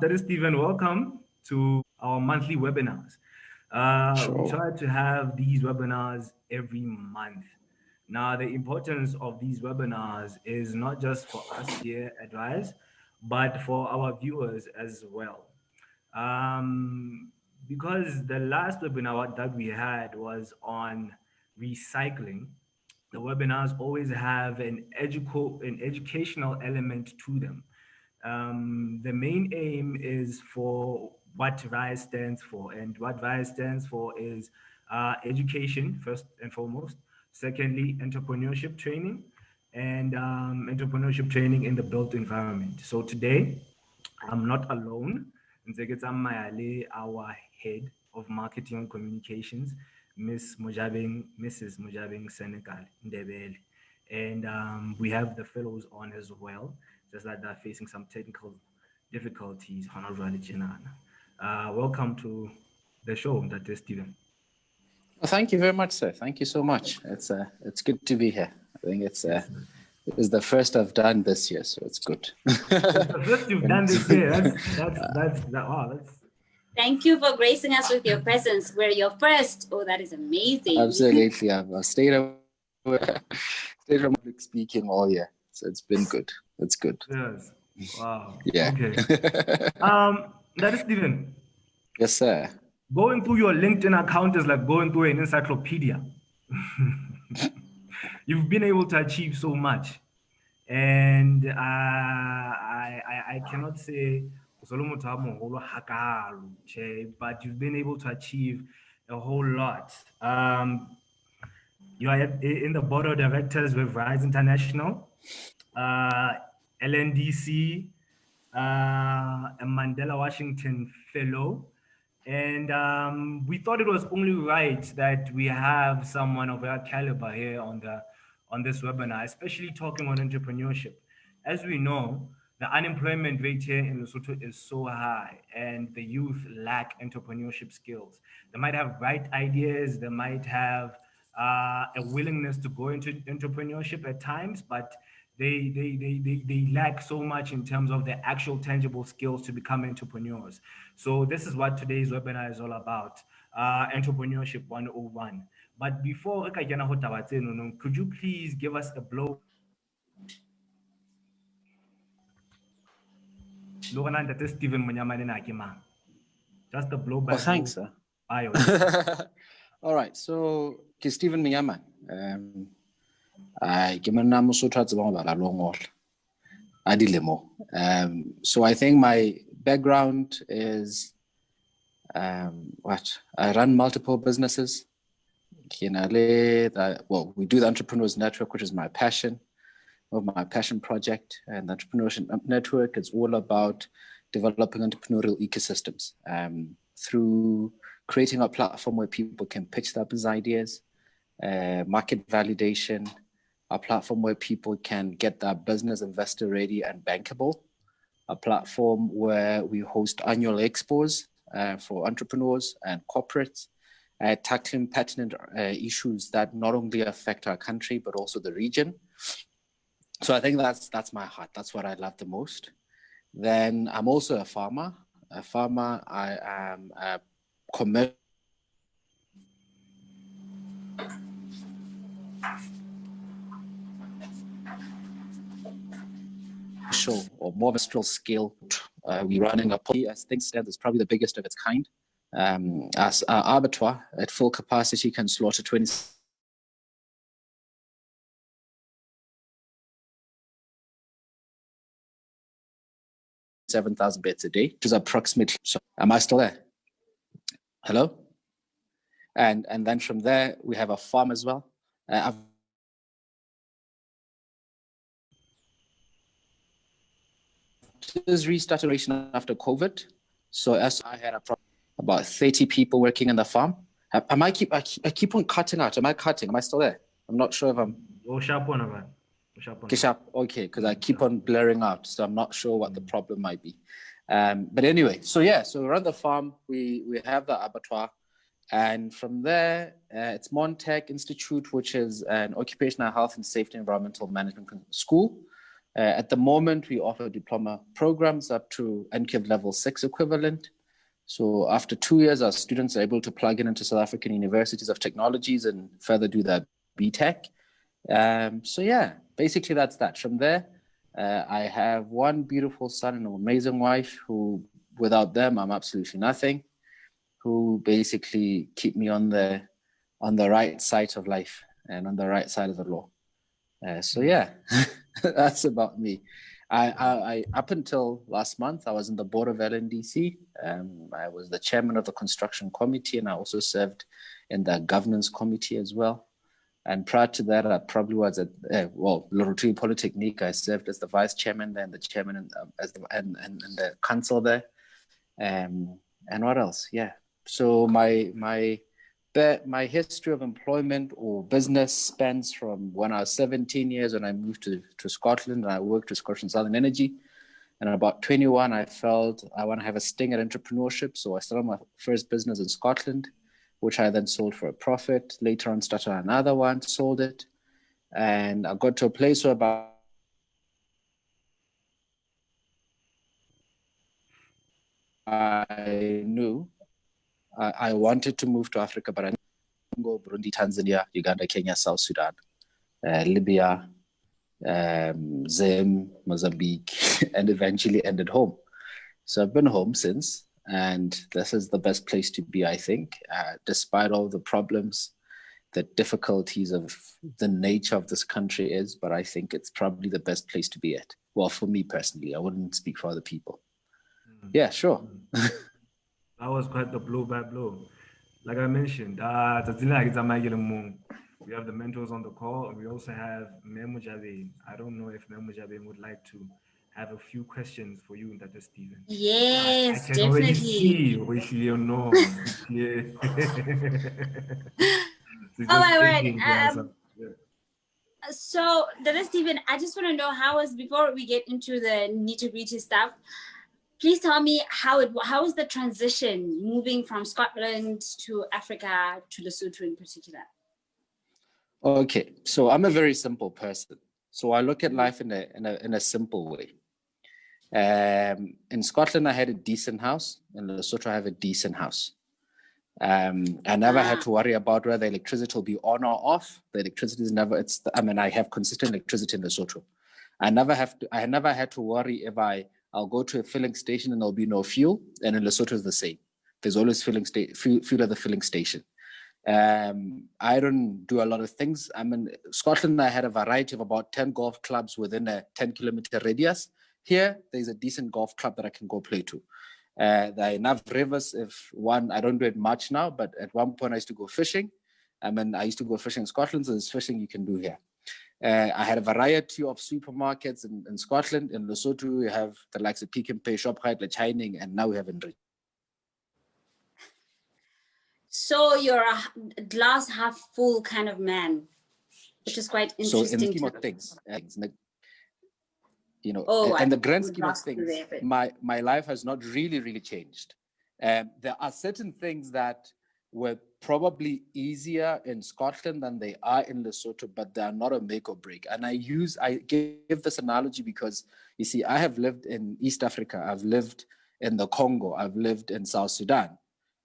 That is Stephen. Welcome to our monthly webinars. We Sure. try to have these webinars every month. Now, the importance of these webinars is not just for us here at Rise, but for our viewers as well. Because the last webinar that we had was on recycling, the webinars always have an educational element to them. The main aim is for what RISE stands for, and what RISE stands for is education first and foremost. Secondly, entrepreneurship training, and entrepreneurship training in the built environment. So today, I'm not alone. Our head of marketing and communications, Mrs. Mojabeng Senegal Ndebele. And we have the fellows on as well, just that they're facing some technical difficulties. Welcome to the show, that is Stephen. Well, thank you very much, sir. Thank you so much. It's good to be here. I think it is the first I've done this year, so it's good. It's the first you've done this year. That's. Thank you for gracing us with your presence. We're your first. Oh, that is amazing. Absolutely. I've stayed from public speaking all year, so it's been good. It's good. Yes. Wow. Yeah. Okay. That is Stephen. Yes, sir. Going through your LinkedIn account is like going through an encyclopedia. You've been able to achieve so much, and I cannot say, but you've been able to achieve a whole lot. You are in the board of directors with Rise International, LNDC, a Mandela Washington Fellow. And we thought it was only right that we have someone of our caliber here on this webinar, especially talking on entrepreneurship. As we know, the unemployment rate here in Lesotho is so high, and the youth lack entrepreneurship skills. They might have bright ideas, they might have a willingness to go into entrepreneurship at times, but they lack so much in terms of the actual tangible skills to become entrepreneurs. So this is what today's webinar is all about, Entrepreneurship 101. But before, could you please give us a blow? Just a blow by. Oh, thanks, sir. All right, so Stephen Minyaman. So I think my background is I run multiple businesses. Well, we do the Entrepreneurs Network, which is my passion project. And the Entrepreneurship Network is all about developing entrepreneurial ecosystems through creating a platform where people can pitch their business ideas, market validation, a platform where people can get their business investor ready and bankable, a platform where we host annual expos for entrepreneurs and corporates, tackling pertinent issues that not only affect our country, but also the region. So I think that's my heart. That's what I love the most. Then I'm also a farmer. I am a commercial or more industrial scale. We're running a poultry, as things stand, is probably the biggest of its kind. As our abattoir at full capacity can slaughter 27,000 beds a day, which is approximately. So, am I still there? Hello? And then from there, we have a farm as well. This restarted after COVID. So as I had about 30 people working in the farm. I keep on cutting out. Am I cutting? Am I still there? I'm not sure if I'm. Okay, because I keep on blaring out, so I'm not sure what the problem might be. But anyway, so we run the farm. We have the abattoir, and from there, it's Montech Institute, which is an occupational health and safety environmental management school. At the moment, we offer diploma programs up to NCAV level 6 equivalent. So after 2 years, our students are able to plug in into South African universities of technologies and further do their BTech. So yeah, basically that's that. From there, I have one beautiful son and an amazing wife who, without them, I'm absolutely nothing, who basically keep me on the right side of life and on the right side of the law. So yeah, that's about me. I up until last month, I was in the board of LNDC. I was the chairman of the construction committee, and I also served in the governance committee as well. And prior to that, I probably was at Lesotho Polytechnique. I served as the vice chairman there, and the chairman and the council there. And what else? Yeah. So my history of employment or business spans from when I was 17 years when I moved to Scotland, and I worked with Scotland Southern Energy. And at about 21, I felt I want to have a sting at entrepreneurship. So I started my first business in Scotland, which I then sold for a profit. Later on, started another one, sold it. And I got to a place where I knew I wanted to move to Africa, but I didn't go Burundi, Tanzania, Uganda, Kenya, South Sudan, Libya, Zim, Mozambique, and eventually ended home. So I've been home since, and this is the best place to be, I think, despite all the problems, the difficulties of the nature of this country is, but I think it's probably the best place to be at. Well, for me personally, I wouldn't speak for other people. Yeah, sure. That was quite the blow by blow. Like I mentioned, we have the mentors on the call. We also have Memo Jabe. I don't know if Memo Jabe would like to have a few questions for you, Dr. Stephen. Yes, I can definitely. already see which you know. Oh my word. So, Dr. Stephen, I just want to know before we get into the nitty-gritty stuff, please tell me how is the transition moving from Scotland to Africa to Lesotho in particular? Okay, so I'm a very simple person. So I look at life in a simple way. In Scotland, I had a decent house. In Lesotho, I have a decent house. I never had to worry about whether electricity will be on or off. The electricity is never. I have consistent electricity in Lesotho. I never had to worry if I'll go to a filling station and there'll be no fuel. And in Lesotho, it's the same. There's always fuel at the filling station. I don't do a lot of things. In Scotland, I had a variety of about 10 golf clubs within a 10-kilometer radius. Here, there's a decent golf club that I can go play to. There are enough rivers. I don't do it much now, but at one point I used to go fishing. I used to go fishing in Scotland, so there's fishing you can do here. I had a variety of supermarkets in Scotland. In Lesotho, we have the likes of Pick n Pay, Shoprite, Le Chining, and now we have Enrich. So you're a glass half full kind of man, which is quite interesting. So in the scheme of things, in the grand scheme of things, my life has not really changed. There are certain things that were probably easier in Scotland than they are in Lesotho, but they are not a make or break. And I give this analogy because, you see, I have lived in East Africa, I've lived in the Congo, I've lived in South Sudan.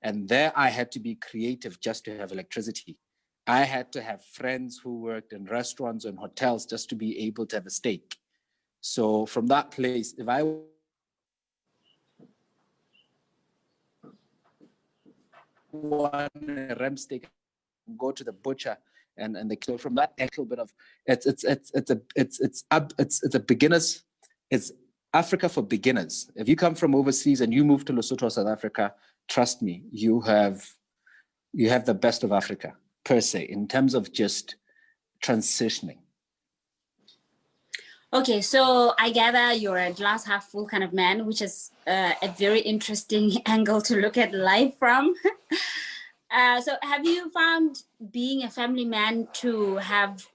And there I had to be creative just to have electricity. I had to have friends who worked in restaurants and hotels just to be able to have a steak. So from that place, if I want a ram steak, go to the butcher and they kill from that actual bit of it's a beginners. It's Africa for beginners. If you come from overseas and you move to Lesotho or South Africa, trust me, you have the best of Africa per se in terms of just transitioning. Okay, so I gather you're a glass half full kind of man, which is a very interesting angle to look at life from. So have you found being a family man to have,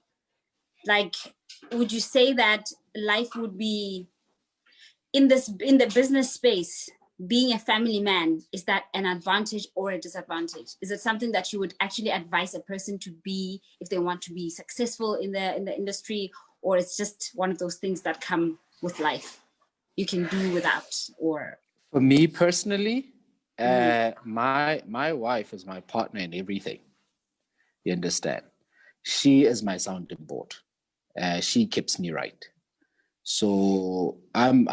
would you say that life would be in the business space, being a family man, is that an advantage or a disadvantage? Is it something that you would actually advise a person to be if they want to be successful in the industry? or it's just one of those things that come with life, you can do without? Or For me personally, my wife is my partner in everything. You understand? She is my sounding board. She keeps me right. So I'm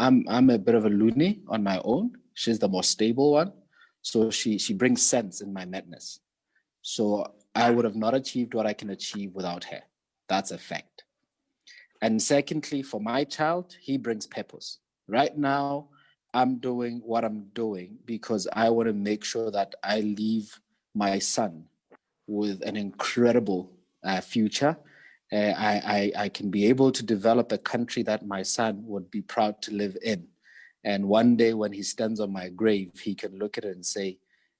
a bit of a loony on my own. She's the more stable one. So she brings sense in my madness. So I would have not achieved what I can achieve without her. That's a fact. And secondly, for my child, he brings purpose. Right now, I'm doing what I'm doing because I want to make sure that I leave my son with an incredible future. I can be able to develop a country that my son would be proud to live in. And one day when he stands on my grave, he can look at it and say,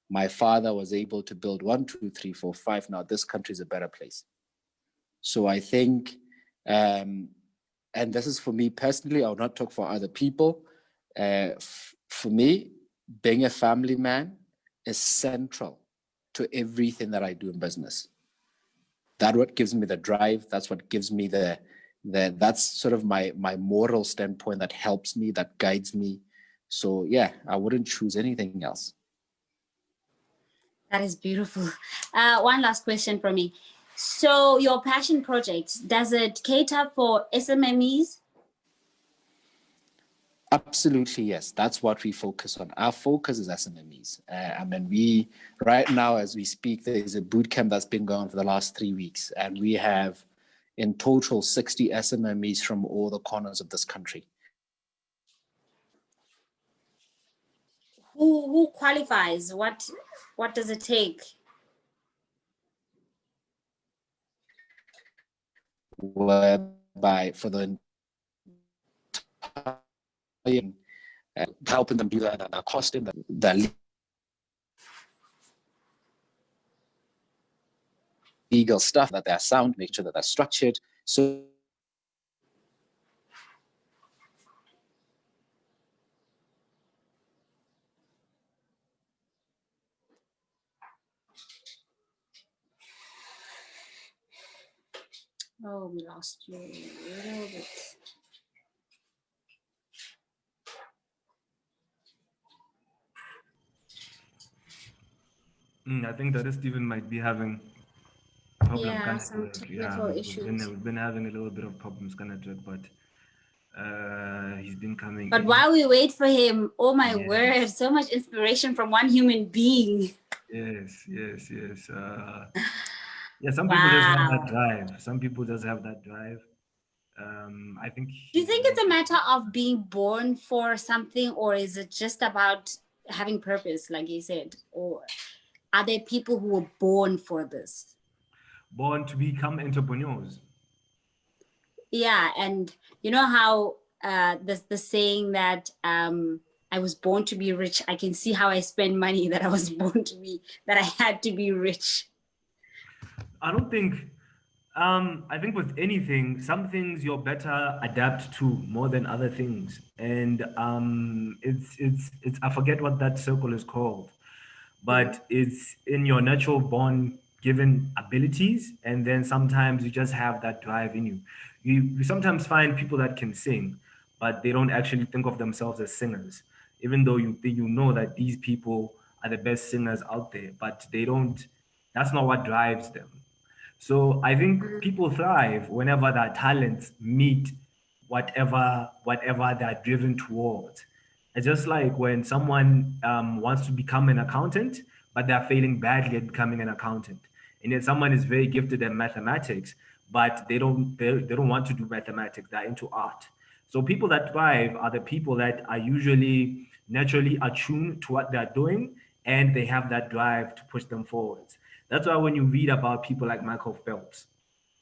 my father was able to build 1, 2, 3, 4, 5. Now this country is a better place. So I think, and this is for me personally, I will not talk for other people. For me, being a family man is central to everything that I do in business. That's what gives me the drive. That's what gives me that's sort of my moral standpoint that helps me, that guides me. So yeah, I wouldn't choose anything else. that is beautiful. One last question for me. So your passion project, does it cater for SMMEs? Absolutely, yes. That's what we focus on. Our focus is SMMEs. We right now, as we speak, there is a boot camp that's been going on for the last 3 weeks, and we have in total 60 SMMEs from all the corners of this country. Who qualifies? What does it take? Whereby for the helping them do that, and costing the legal stuff, that they're sound, make sure that they're structured. So Oh, we lost you a little bit. I think that Stephen might be having problem Yeah, kind some of yeah, technical issues. we've been having a little bit of problems kind of but he's been coming But in. while we wait for him, oh my Yes. word, so much inspiration from one human being. Yes. Yeah, some people just have that Wow. drive. Some people just have that drive. I think Do you think it's a matter of being born for something, or is it just about having purpose, like you said? Or are there people who were born for this? born to become entrepreneurs. Yeah, and you know how there's the saying that I was born to be rich. I can see how I spend money that I was born to be, that I had to be rich. I don't think I think with anything, some things you're better adapt to more than other things. And it's I forget what that circle is called, but it's in your natural born given abilities, and then sometimes you just have that drive in you. You sometimes find people that can sing, but they don't actually think of themselves as singers, even though you know that these people are the best singers out there, but they don't. That's not what drives them. So I think people thrive whenever their talents meet whatever they're driven towards. It's just like when someone wants to become an accountant, but they're failing badly at becoming an accountant. And then someone is very gifted at mathematics, but they don't want to do mathematics. They're into art. So people that thrive are the people that are usually naturally attuned to what they're doing, and they have that drive to push them forwards. That's why when you read about people like Michael Phelps,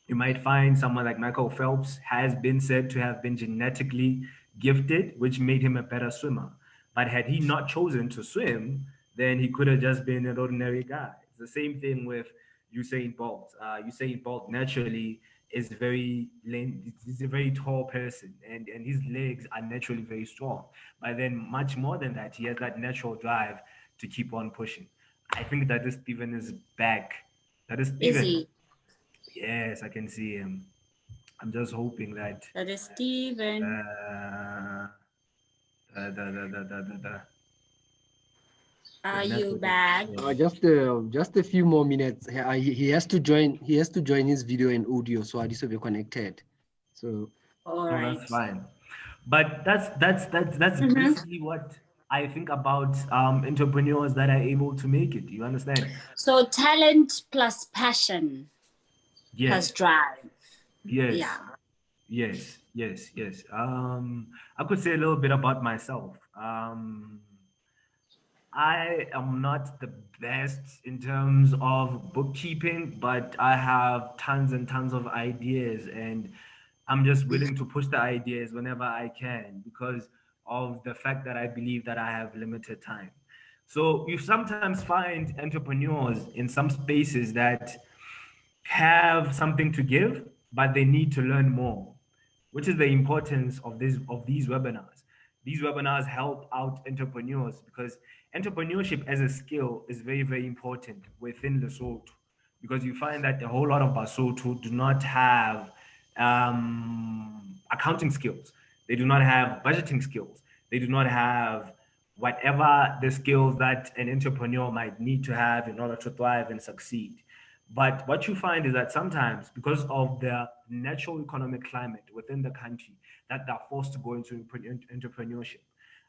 you might find someone like Michael Phelps has been said to have been genetically gifted, which made him a better swimmer. But had he not chosen to swim, then he could have just been an ordinary guy. It's the same thing with Usain Bolt. Usain Bolt naturally is he's a very tall person, and his legs are naturally very strong. But then much more than that, he has that natural drive to keep on pushing. I think that this Steven is back. That is Is Steven. he? Yes, I can see him. I'm just hoping that That is Steven. the Are you network back? Just a few more minutes. He has to join. He has to join his video and audio, so I need to be connected. So All no, right. that's fine. But that's basically what I think about entrepreneurs that are able to make it. You understand? So talent plus passion plus Yes, drive. yes, Yeah. yes. I could say a little bit about myself. I am not the best in terms of bookkeeping, but I have tons and tons of ideas, and I'm just willing to push the ideas whenever I can because of the fact that I believe that I have limited time. So you sometimes find entrepreneurs in some spaces that have something to give, but they need to learn more, which is the importance of these webinars. These webinars help out entrepreneurs because entrepreneurship as a skill is very, very important within Lesotho because you find that a whole lot of Basotho do not have accounting skills. They do not have budgeting skills. They do not have whatever the skills that an entrepreneur might need to have in order to thrive and succeed. But what you find is that sometimes, because of the natural economic climate within the country, that they're forced to go into entrepreneurship.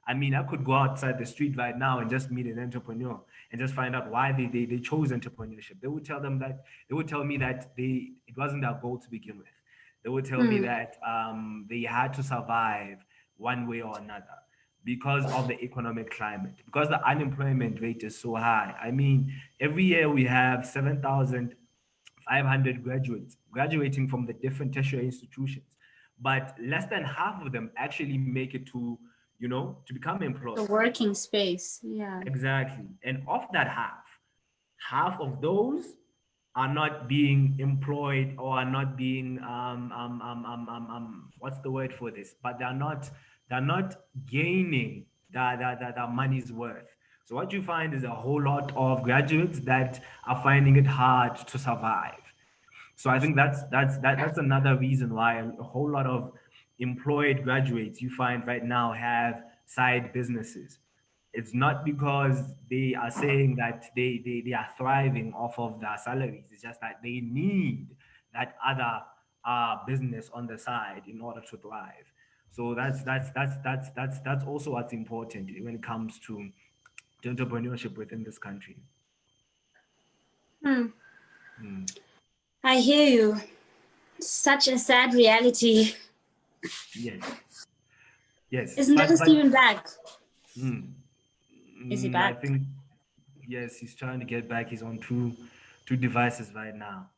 I mean, I could go outside the street right now and just meet an entrepreneur and just find out why they chose entrepreneurship. They would tell me that it wasn't their goal to begin with. They would tell me that they had to survive one way or another because of the economic climate, because the unemployment rate is so high. I mean, every year we have 7,500 graduates graduating from the different tertiary institutions, but less than half of them actually make it to, to become The employed. working space. Yeah. Exactly. And of that half of those are not being employed or are not being what's the word for this? But they're not gaining the money's worth. So what you find is a whole lot of graduates that are finding it hard to survive. So I think that's another reason why a whole lot of employed graduates you find right now have side businesses. It's not because they are saying that they are thriving off of their salaries. It's just that they need that other business on the side in order to thrive. So that's also what's important when it comes to entrepreneurship within this country. Hmm. Mm. I hear you. Such a sad reality. Yes. Yes. Isn't that Steven back? Mm, Is he I back? think yes, he's trying to get back. He's on two devices right now.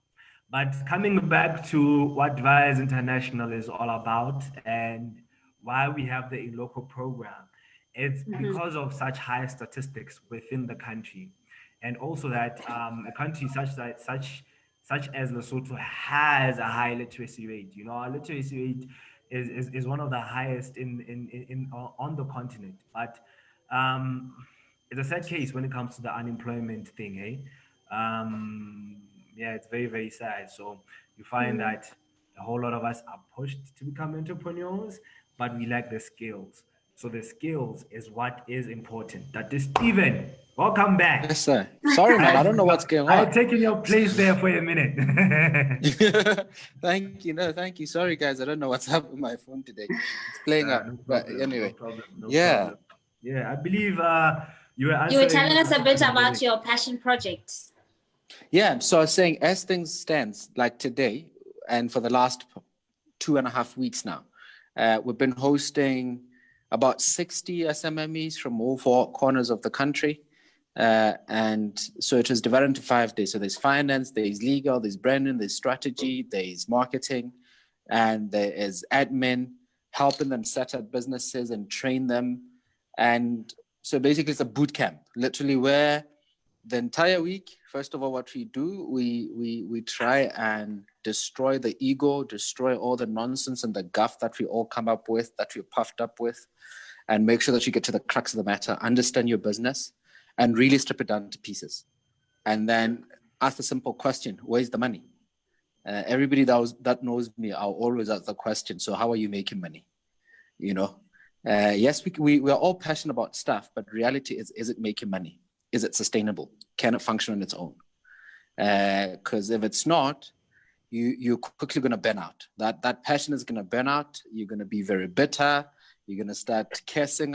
But coming back to what Rise International is all about and why we have the local program, it's because of such high statistics within the country, and also that a country such as Lesotho has a high literacy rate. Our literacy rate is one of the highest in on the continent, but um, it's a sad case when it comes to the unemployment thing, eh? Yeah, it's very, very sad. So you find that a whole lot of us are pushed to become entrepreneurs, but we lack the skills. So the skills is what is important. That is Steven. Welcome back. Yes, sir. Sorry, man. I don't know what's going on. I've taken your place there for a minute. Thank you. No, thank you. Sorry, guys. I don't know what's up with my phone today. It's playing up. No But problem, anyway, no yeah. problem. Yeah, I believe you were answering. You were telling us a bit about your passion project. Yeah. So I was saying, as things stands, like today, and for the last 2.5 weeks now, we've been hosting about 60 SMMEs from all four corners of the country. And so it was divided into 5 days. So there's finance, there's legal, there's branding, there's strategy, there's marketing, and there is admin, helping them set up businesses and train them. And so basically it's a boot camp, literally, where the entire week, first of all, what we do, we try and destroy the ego, destroy all the nonsense and the guff that we all come up with, that we're puffed up with, and make sure that you get to the crux of the matter, understand your business, and really strip it down to pieces. And then ask the simple question, where's the money? Everybody that knows me, I'll always ask the question, so how are you making money? You know, yes, we are all passionate about stuff, but reality is it making money? Is it sustainable? Can it function on its own? Because if it's not, you're quickly going to burn out. That passion is going to burn out. You're going to be very bitter. You're going to start cursing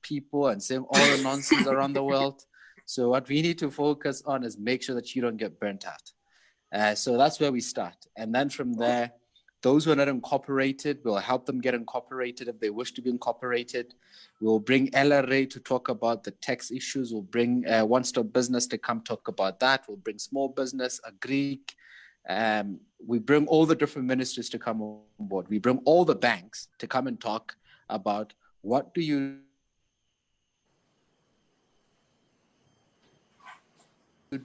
people and saying all the nonsense around the world. So what we need to focus on is make sure that you don't get burnt out. So that's where we start. And then from there, those who are not incorporated, we'll help them get incorporated if they wish to be incorporated. We'll bring Ella Ray to talk about the tax issues. We'll bring One Stop Business to come talk about that. We'll bring small business, a Greek. We bring all the different ministries to come on board. We bring all the banks to come and talk about what do you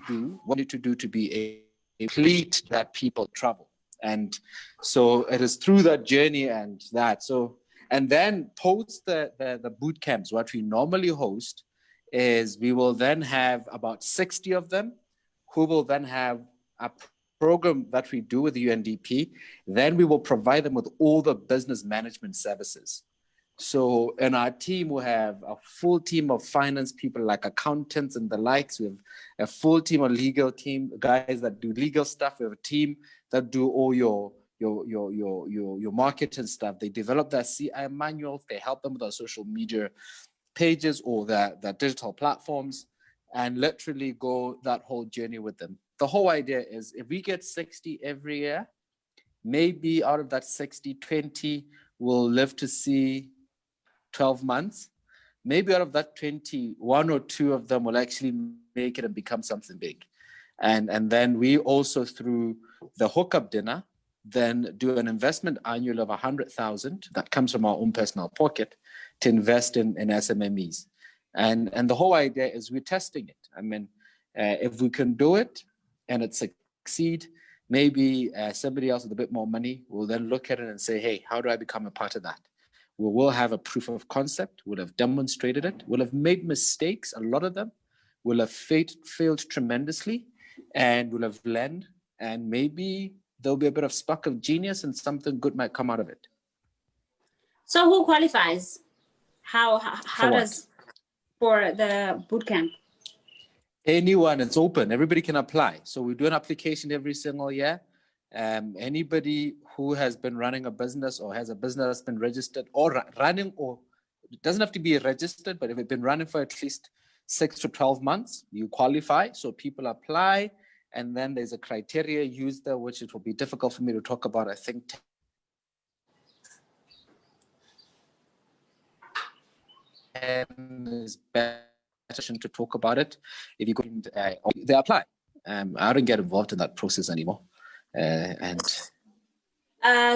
do, what you need to do to be a fleet that people travel. And so it is through that journey and that. So, and then post the boot camps, what we normally host is we will then have about 60 of them who will then have a program that we do with UNDP. Then we will provide them with all the business management services. So in our team, we have a full team of finance people like accountants and the likes. We have a full team of legal team, guys that do legal stuff. We have a team that do all your marketing stuff. They develop their CI manuals. They help them with our social media pages or their digital platforms and literally go that whole journey with them. The whole idea is if we get 60 every year, maybe out of that 60, 20 will live to see 12 months. Maybe out of that 20, one or two of them will actually make it and become something big. And then we also, through the hookup dinner, then do an investment annual of 100,000 that comes from our own personal pocket to invest in SMMEs. And the whole idea is we're testing it. I mean, if we can do it and it succeed, maybe somebody else with a bit more money will then look at it and say, hey, how do I become a part of that? We will have a proof of concept. We'll have demonstrated it. We'll have made mistakes, a lot of them. We'll have failed tremendously, and we'll have learned. And maybe there'll be a bit of spark of genius, and something good might come out of it. So, who qualifies? How does for the bootcamp? Anyone, it's open. Everybody can apply. So we do an application every single year. Anybody who has been running a business or has a business that's been registered or running, or it doesn't have to be registered, but if it's been running for at least 6 to 12 months, you qualify. So people apply, and then there's a criteria used there, which it will be difficult for me to talk about. I think is better to talk about it. If you go, they apply. I don't get involved in that process anymore.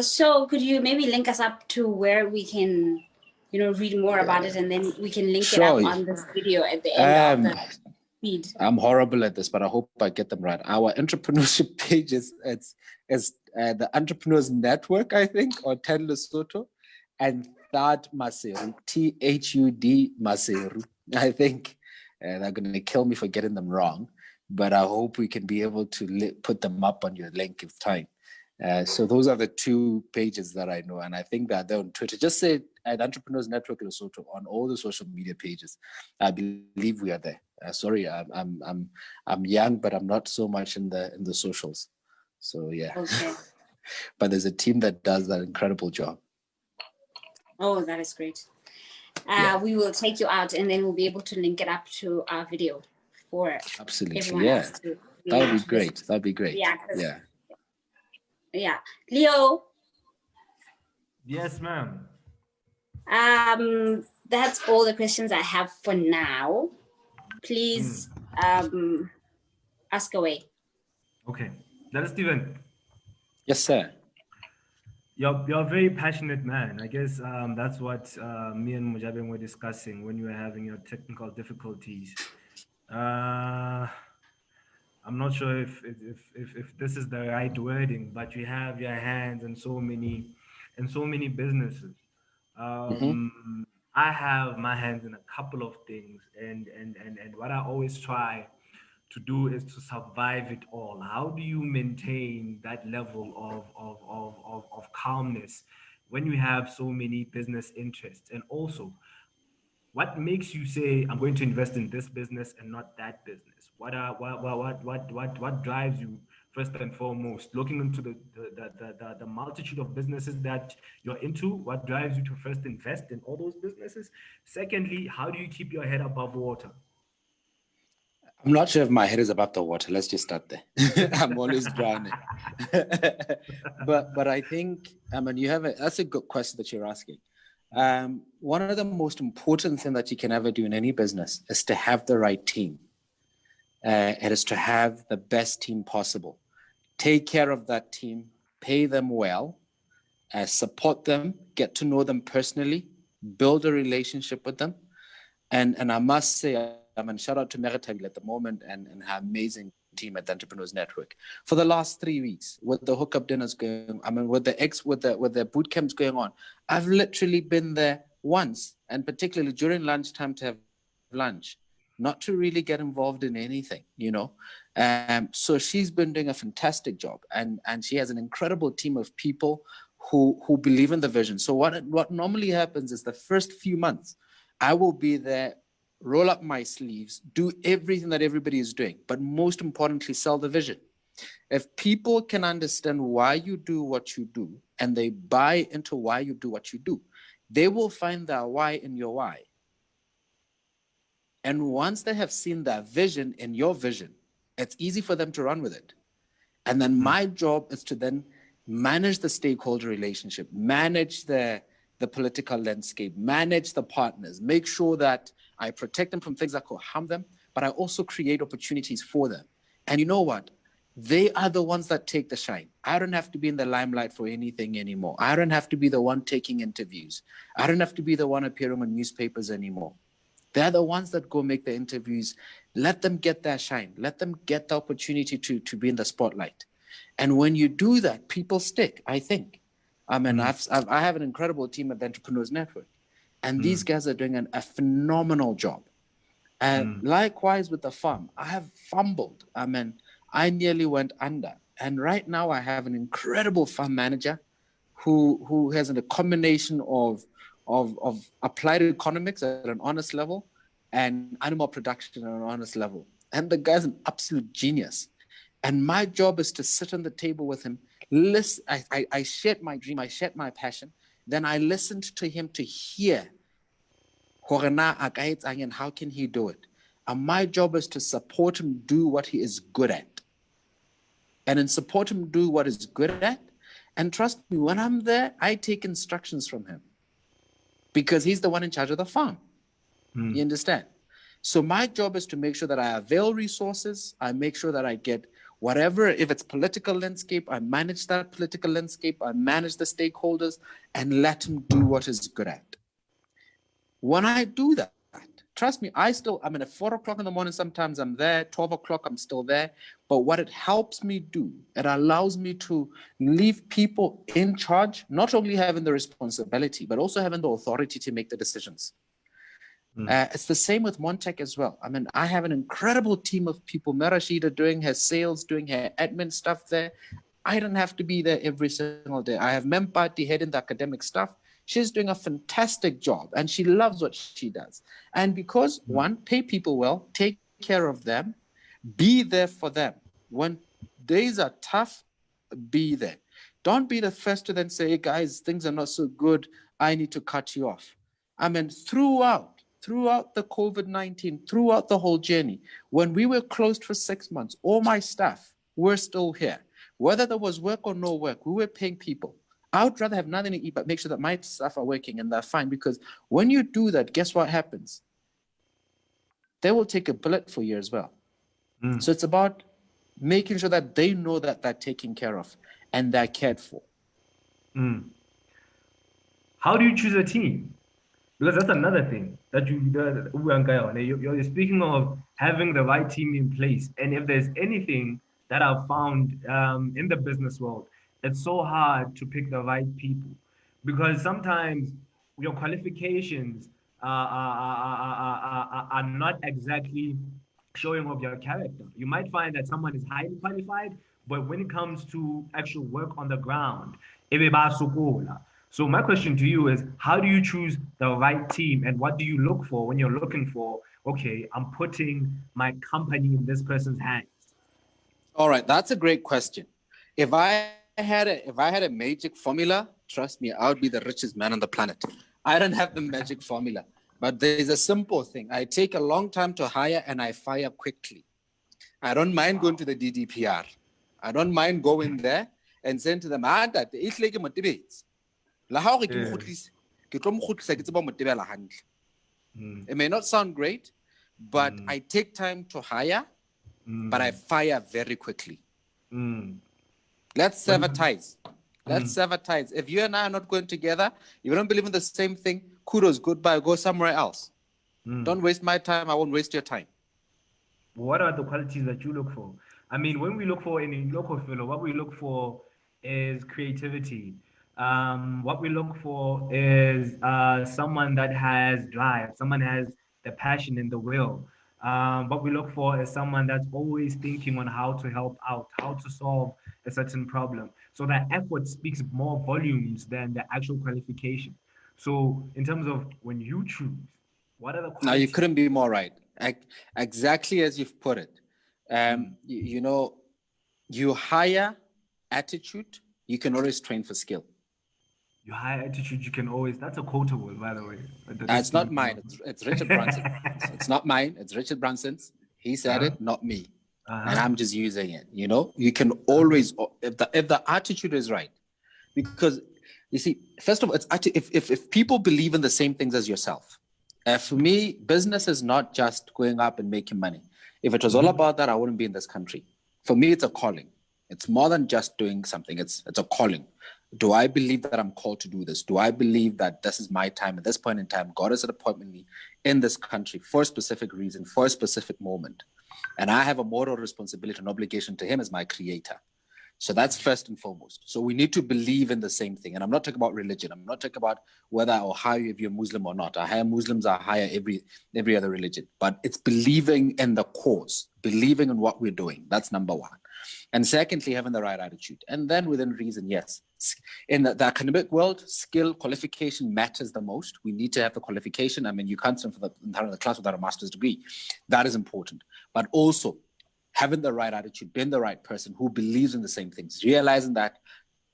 So could you maybe link us up to where we can, read more about it, and then we can link it up on this video at the end of the feed. I'm horrible at this, but I hope I get them right. Our entrepreneurship page is the Entrepreneurs Network, I think, or TED Lesotho, and Thad Maseru, THUD Maseru. I think they're going to kill me for getting them wrong, but I hope we can be able to put them up on your link of time. So those are the two pages that I know, and I think that they're on Twitter. Just say at Entrepreneurs Network Lesotho on all the social media pages. I believe we are there. Sorry, I'm young, but I'm not so much in the socials. So yeah. Okay. But there's a team that does that incredible job. Oh, that is great. We will take you out, and then we'll be able to link it up to our video for absolutely. Yeah, that would be great. That'd be great. Yeah. Yeah, Leo. Yes, ma'am. That's all the questions I have for now. Please ask away. Okay, that is Steven. Yes, sir. You're a very passionate man. I guess that's what me and Mujabin were discussing when you were having your technical difficulties. I'm not sure if this is the right wording, but you have your hands in so many businesses. I have my hands in a couple of things, and what I always try to do is to survive it all. How do you maintain that level of calmness when you have so many business interests? And also, what makes you say I'm going to invest in this business and not that business? What drives you first and foremost? Looking into the multitude of businesses that you're into, what drives you to first invest in all those businesses? Secondly, how do you keep your head above water? I'm not sure if my head is above the water. Let's just start there. I'm always drowning. but I think, I mean, that's a good question that you're asking. One of the most important things that you can ever do in any business is to have the right team. It is to have the best team possible. Take care of that team, pay them well, support them, get to know them personally, build a relationship with them. And I must say, I mean, shout out to Meritabile at the moment and her amazing team at the Entrepreneurs Network. For the last 3 weeks, with the hookup dinners going, I mean, with the boot camps going on, I've literally been there once, and particularly during lunchtime to have lunch, not to really get involved in anything, you know. So she's been doing a fantastic job, and she has an incredible team of people who believe in the vision. So what normally happens is the first few months, I will be there, roll up my sleeves, do everything that everybody is doing, but most importantly, sell the vision. If people can understand why you do what you do and they buy into why you do what you do, they will find their why in your why. And once they have seen that vision in your vision, it's easy for them to run with it. And then my job is to then manage the stakeholder relationship, manage the political landscape, manage the partners, make sure that I protect them from things that could harm them, but I also create opportunities for them. And you know what? They are the ones that take the shine. I don't have to be in the limelight for anything anymore. I don't have to be the one taking interviews. I don't have to be the one appearing on newspapers anymore. They're the ones that go make the interviews. Let them get their shine. Let them get the opportunity to be in the spotlight. And when you do that, people stick, I think. I mean, I have an incredible team at the Entrepreneurs Network, and these guys are doing a phenomenal job. And likewise with the farm, I have fumbled. I mean, I nearly went under. And right now I have an incredible farm manager who has a combination of applied economics at an honest level and animal production at an honest level. And the guy's an absolute genius. And my job is to sit on the table with him. Listen, I shared my dream, I shared my passion. Then I listened to him to hear and how can he do it. And my job is to support him do what he is good at. And in support him do what he's good at. And trust me, when I'm there, I take instructions from him because he's the one in charge of the farm. You understand? So my job is to make sure that I avail resources. I make sure that I get whatever, if it's political landscape, I manage that political landscape. I manage the stakeholders and let him do what he's good at. When I do that, trust me, I'm at 4 o'clock in the morning, sometimes I'm there, 12 o'clock, I'm still there. But what it helps me do, it allows me to leave people in charge, not only having the responsibility, but also having the authority to make the decisions. It's the same with Montech as well. I mean, I have an incredible team of people. Merashida doing her sales, doing her admin stuff there. I don't have to be there every single day. I have Mempati heading the academic stuff. She's doing a fantastic job and she loves what she does. And because one, pay people well, take care of them, be there for them. When days are tough, be there. Don't be the first to then say, hey guys, things are not so good, I need to cut you off. I mean, throughout the COVID-19, throughout the whole journey, when we were closed for 6 months, all my staff were still here. Whether there was work or no work, we were paying people. I would rather have nothing to eat, but make sure that my staff are working and they're fine. Because when you do that, guess what happens? They will take a bullet for you as well. So it's about making sure that they know that they're taken care of and they're cared for. How do you choose a team? Because that's another thing that you're speaking of having the right team in place. And if there's anything that I've found in the business world, it's so hard to pick the right people because sometimes your qualifications are not exactly showing of your character. You might find that someone is highly qualified, but when it comes to actual work on the ground, ebe ba sokola. So my question to you is, how do you choose the right team, and what do you look for when you're looking for, okay, I'm putting my company in this person's hands? All right, that's a great question. If I had a magic formula, trust me, I would be the richest man on the planet. I don't have the magic formula, but there's a simple thing. I take a long time to hire and I fire quickly. I don't mind going to the DDPR. I don't mind going there and saying to them, it's like a motivates. It may not sound great, but I take time to hire, but I fire very quickly. Let's sever ties. Let's sever ties. If you and I are not going together, you don't believe in the same thing, kudos, goodbye, go somewhere else. Don't waste my time, I won't waste your time. What are the qualities that you look for? I mean, when we look for in a local fellow, what we look for is creativity. What we look for is someone that has drive, someone has the passion and the will. What we look for is someone that's always thinking on how to help out, how to solve a certain problem. So that effort speaks more volumes than the actual qualification. So in terms of when you choose, what are the qualities? Now, you couldn't be more right. Exactly as you've put it. You know, you hire attitude, you can always train for skill. Your high attitude, you can always. That's a quotable, by the way. It's not mine. It's Richard Branson. It's not mine. It's Richard Branson's. He said it, not me. And I'm just using it. You know, you can always, if the attitude is right, because you see, first of all, it's if people believe in the same things as yourself. For me, business is not just going up and making money. If it was all about that, I wouldn't be in this country. For me, it's a calling. It's more than just doing something. It's a calling. Do I believe that I'm called to do this? Do I believe that this is my time at this point in time? God has appointed me in this country for a specific reason, for a specific moment. And I have a moral responsibility and obligation to him as my creator. So that's first and foremost. So we need to believe in the same thing. And I'm not talking about religion. I'm not talking about whether or how if you're Muslim or not. I hire Muslims, I hire every other religion. But it's believing in the cause, believing in what we're doing. That's number one. And secondly, having the right attitude. And then within reason, yes. In the academic world, skill, qualification matters the most. We need to have the qualification. I mean, you can't stand for the entire class without a master's degree. That is important. But also, having the right attitude, being the right person who believes in the same things, realizing that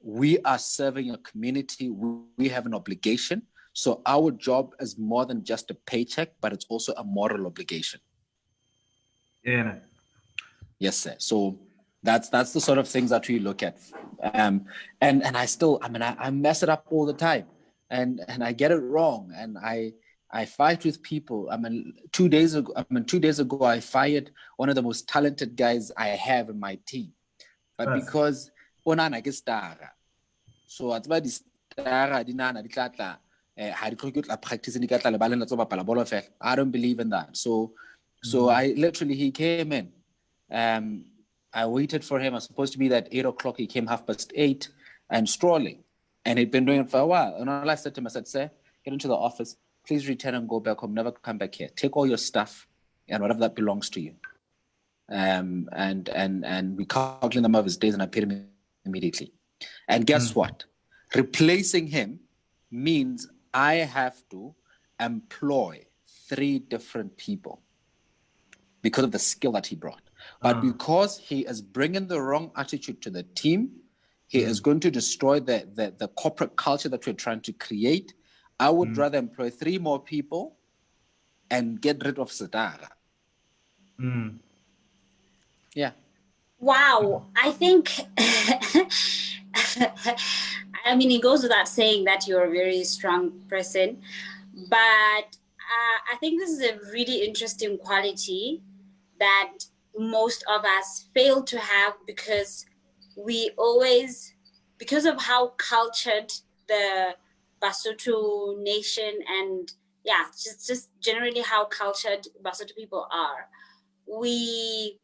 we are serving a community, we have an obligation. So our job is more than just a paycheck, but it's also a moral obligation. Yeah. Yes, sir. So that's the sort of things that we look at. And I mess it up all the time, and I get it wrong, and I fight with people. 2 days ago, I fired one of the most talented guys I have in my team. But because onana ke stara. So at ba di stara di nana di tlatla ha di tlhoke practice di ka tla le baleng la tso bapala bolo fela. I don't believe in that. So I literally, he came in. I waited for him. I was supposed to be there at 8 o'clock. He came 8:30 and strolling. And he'd been doing it for a while. And all I said to him, I said, sir, get into the office. Please return and go back home. Never come back here. Take all your stuff and whatever that belongs to you. And we calculated the number of his days and I paid him immediately. And guess what? Replacing him means I have to employ 3 different people because of the skill that he brought. But because he is bringing the wrong attitude to the team, he is going to destroy the corporate culture that we're trying to create. I would rather employ 3 more people and get rid of Satara. Yeah. Wow. I think, I mean, it goes without saying that you're a very strong person, but I think this is a really interesting quality that most of us fail to have because because of how cultured the Basotho nation and just generally how cultured Basotho people are, we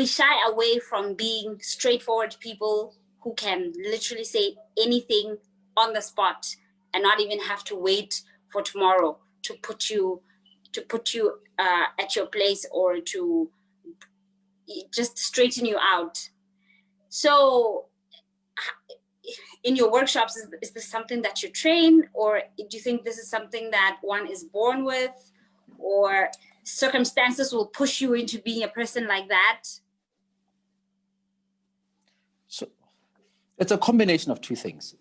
shy away from being straightforward people who can literally say anything on the spot and not even have to wait for tomorrow to put you put you at your place or to just straighten you out. So in your workshops, is this something that you train, or do you think this is something that one is born with, or circumstances will push you into being a person like that? So it's a combination of two things.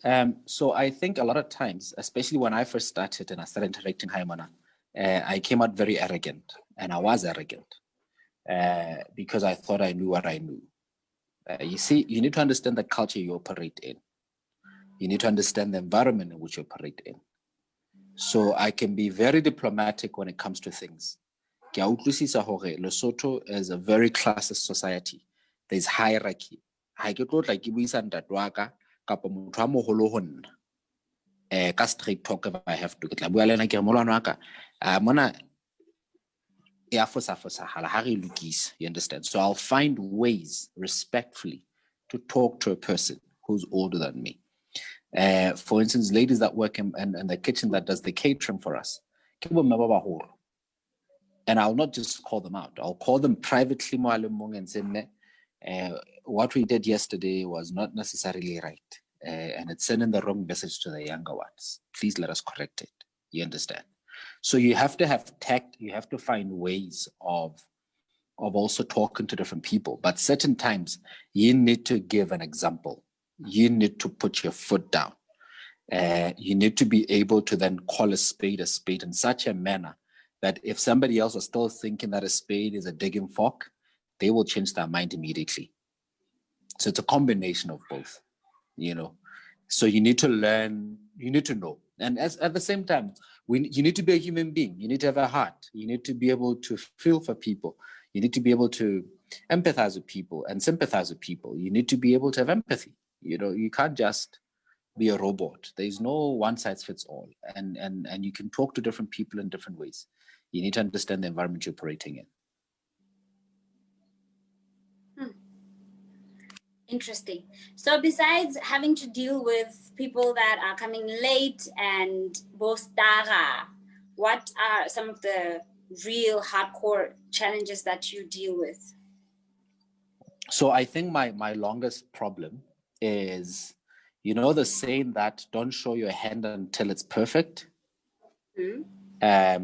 So I think a lot of times, especially when I first started and I started interacting Haimana, I came out very arrogant, and I was arrogant because I thought I knew what I knew. You see, you need to understand the culture you operate in. You need to understand the environment in which you operate in. So I can be very diplomatic when it comes to things. Lesotho is a very classist society. There's hierarchy. Straight talk if I have to. You understand? So I'll find ways respectfully to talk to a person who's older than me. For instance, ladies that work in the kitchen that does the catering for us. And I'll not just call them out. I'll call them privately and say, what we did yesterday was not necessarily right. And it's sending the wrong message to the younger ones. Please let us correct it. You understand? So you have to have tact. You have to find ways of also talking to different people. But certain times, you need to give an example. You need to put your foot down. You need to be able to then call a spade in such a manner that if somebody else is still thinking that a spade is a digging fork, they will change their mind immediately. So it's a combination of both, you know. So you need to learn, you need to know. And at the same time, you need to be a human being. You need to have a heart. You need to be able to feel for people. You need to be able to empathize with people and sympathize with people. You need to be able to have empathy. You know, you can't just be a robot. There's no one size fits all. And you can talk to different people in different ways. You need to understand the environment you're operating in. Interesting. So besides having to deal with people that are coming late and bostara, what are some of the real hardcore challenges that you deal with? So I think my longest problem is, you know, the saying that don't show your hand until it's perfect.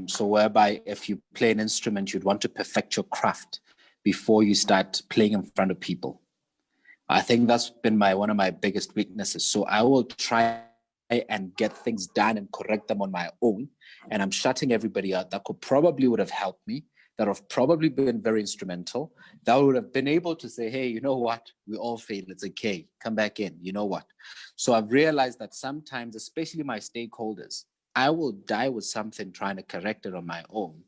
So whereby if you play an instrument, you'd want to perfect your craft before you start playing in front of people. I think that's been one of my biggest weaknesses. So I will try and get things done and correct them on my own. And I'm shutting everybody out that probably would have helped me, that have probably been very instrumental, that would have been able to say, hey, you know what? We all fail. It's okay. Come back in. You know what? So I've realized that sometimes, especially my stakeholders, I will die with something trying to correct it on my own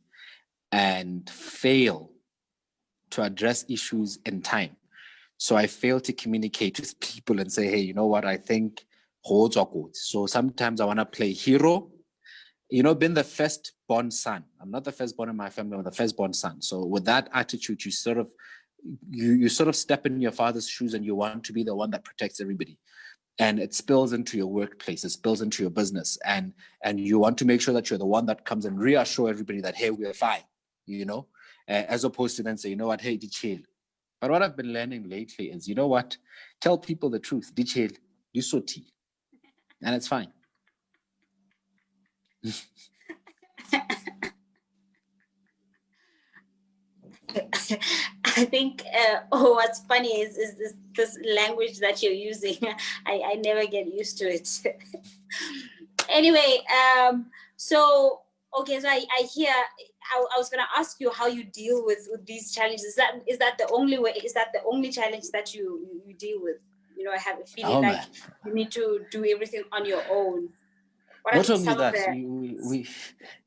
and fail to address issues in time. So I fail to communicate with people and say, hey, you know what? I think holds are good. So sometimes I want to play hero. You know, being the firstborn son. I'm not the firstborn in my family, I'm the firstborn son. So with that attitude, you sort of step in your father's shoes and you want to be the one that protects everybody. And it spills into your workplace, it spills into your business. And you want to make sure that you're the one that comes and reassure everybody that, hey, we're fine, you know, as opposed to then say, you know what, hey, chill. But what I've been learning lately is, you know what, tell people the truth, chill, do so tea. And it's fine. I think what's funny is this language that you're using. I never get used to it. Anyway, so okay, so I hear. I was gonna ask you how you deal with these challenges. Is that the only way? Is that the only challenge that you deal with? You know, I have a feeling like you need to do everything on your own. Not only that,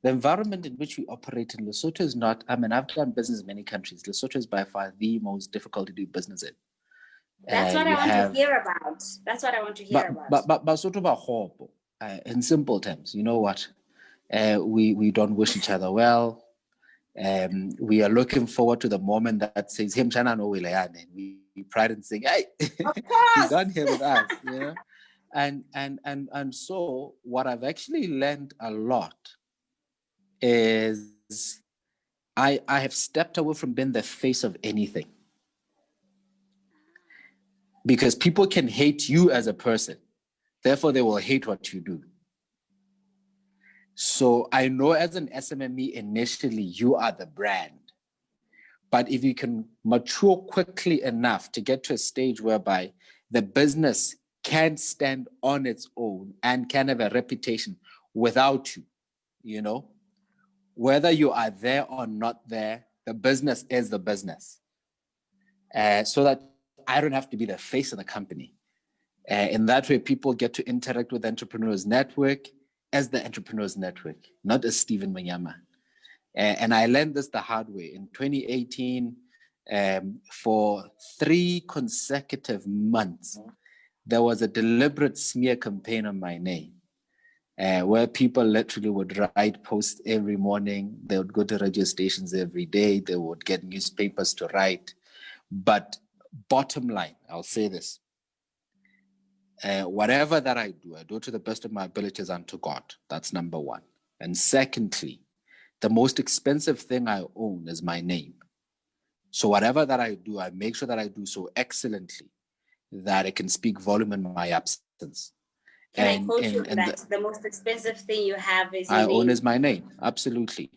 the environment in which we operate in Lesotho is not, I mean, I've done business in many countries. Lesotho is by far the most difficult to do business in. That's what I want to hear about. That's what I want to hear about. But Lesotho, in simple terms, you know what? We don't wish each other well. We are looking forward to the moment that says, him Chana no and we pride in saying, hey, he's done here with us, you know? And so what I've actually learned a lot is I have stepped away from being the face of anything. Because people can hate you as a person. Therefore, they will hate what you do. So I know as an SMME, initially, you are the brand. But if you can mature quickly enough to get to a stage whereby the business can stand on its own and can have a reputation without you, you know, whether you are there or not there, the business is the business. So that I don't have to be the face of the company. In that way, people get to interact with the Entrepreneurs Network as the Entrepreneurs Network, not as Stephen Manyama. And I learned this the hard way. In 2018, for 3 consecutive months, there was a deliberate smear campaign on my name, where people literally would write posts every morning. They would go to radio stations every day. They would get newspapers to write. But bottom line, I'll say this. Whatever that I do to the best of my abilities unto God. That's number one. And secondly, the most expensive thing I own is my name. So whatever that I do, I make sure that I do so excellently that it can speak volume in my absence. Can I quote you on that? The most expensive thing you have is your name. I own is my name, absolutely.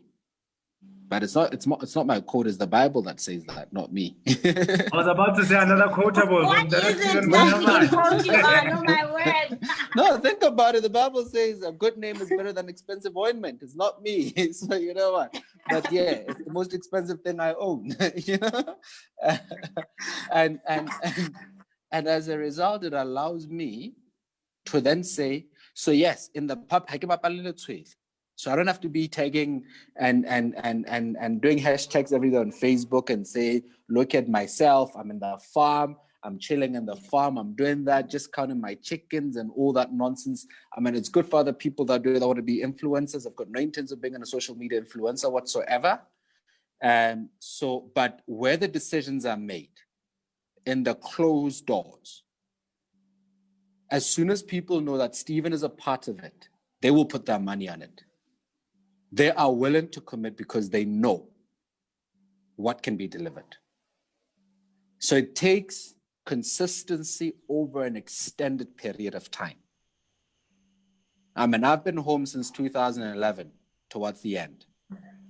But it's not my quote, it's the Bible that says that, not me. I was about to say another quotable. What is it that quote you on? Oh my word. No, think about it. The Bible says a good name is better than expensive ointment. It's not me. So you know what? But yeah, it's the most expensive thing I own. You know? and as a result, it allows me to then say, so yes, in the pub, so I don't have to be tagging and doing hashtags every day on Facebook and say, look at myself, I'm in the farm, I'm chilling in the farm, I'm doing that, just counting my chickens and all that nonsense. I mean, it's good for other people that do that want to be influencers. I've got no intention of being a social media influencer whatsoever. But where the decisions are made in the closed doors, as soon as people know that Stephen is a part of it, they will put their money on it. They are willing to commit because they know what can be delivered. So it takes consistency over an extended period of time. I mean, I've been home since 2011 towards the end.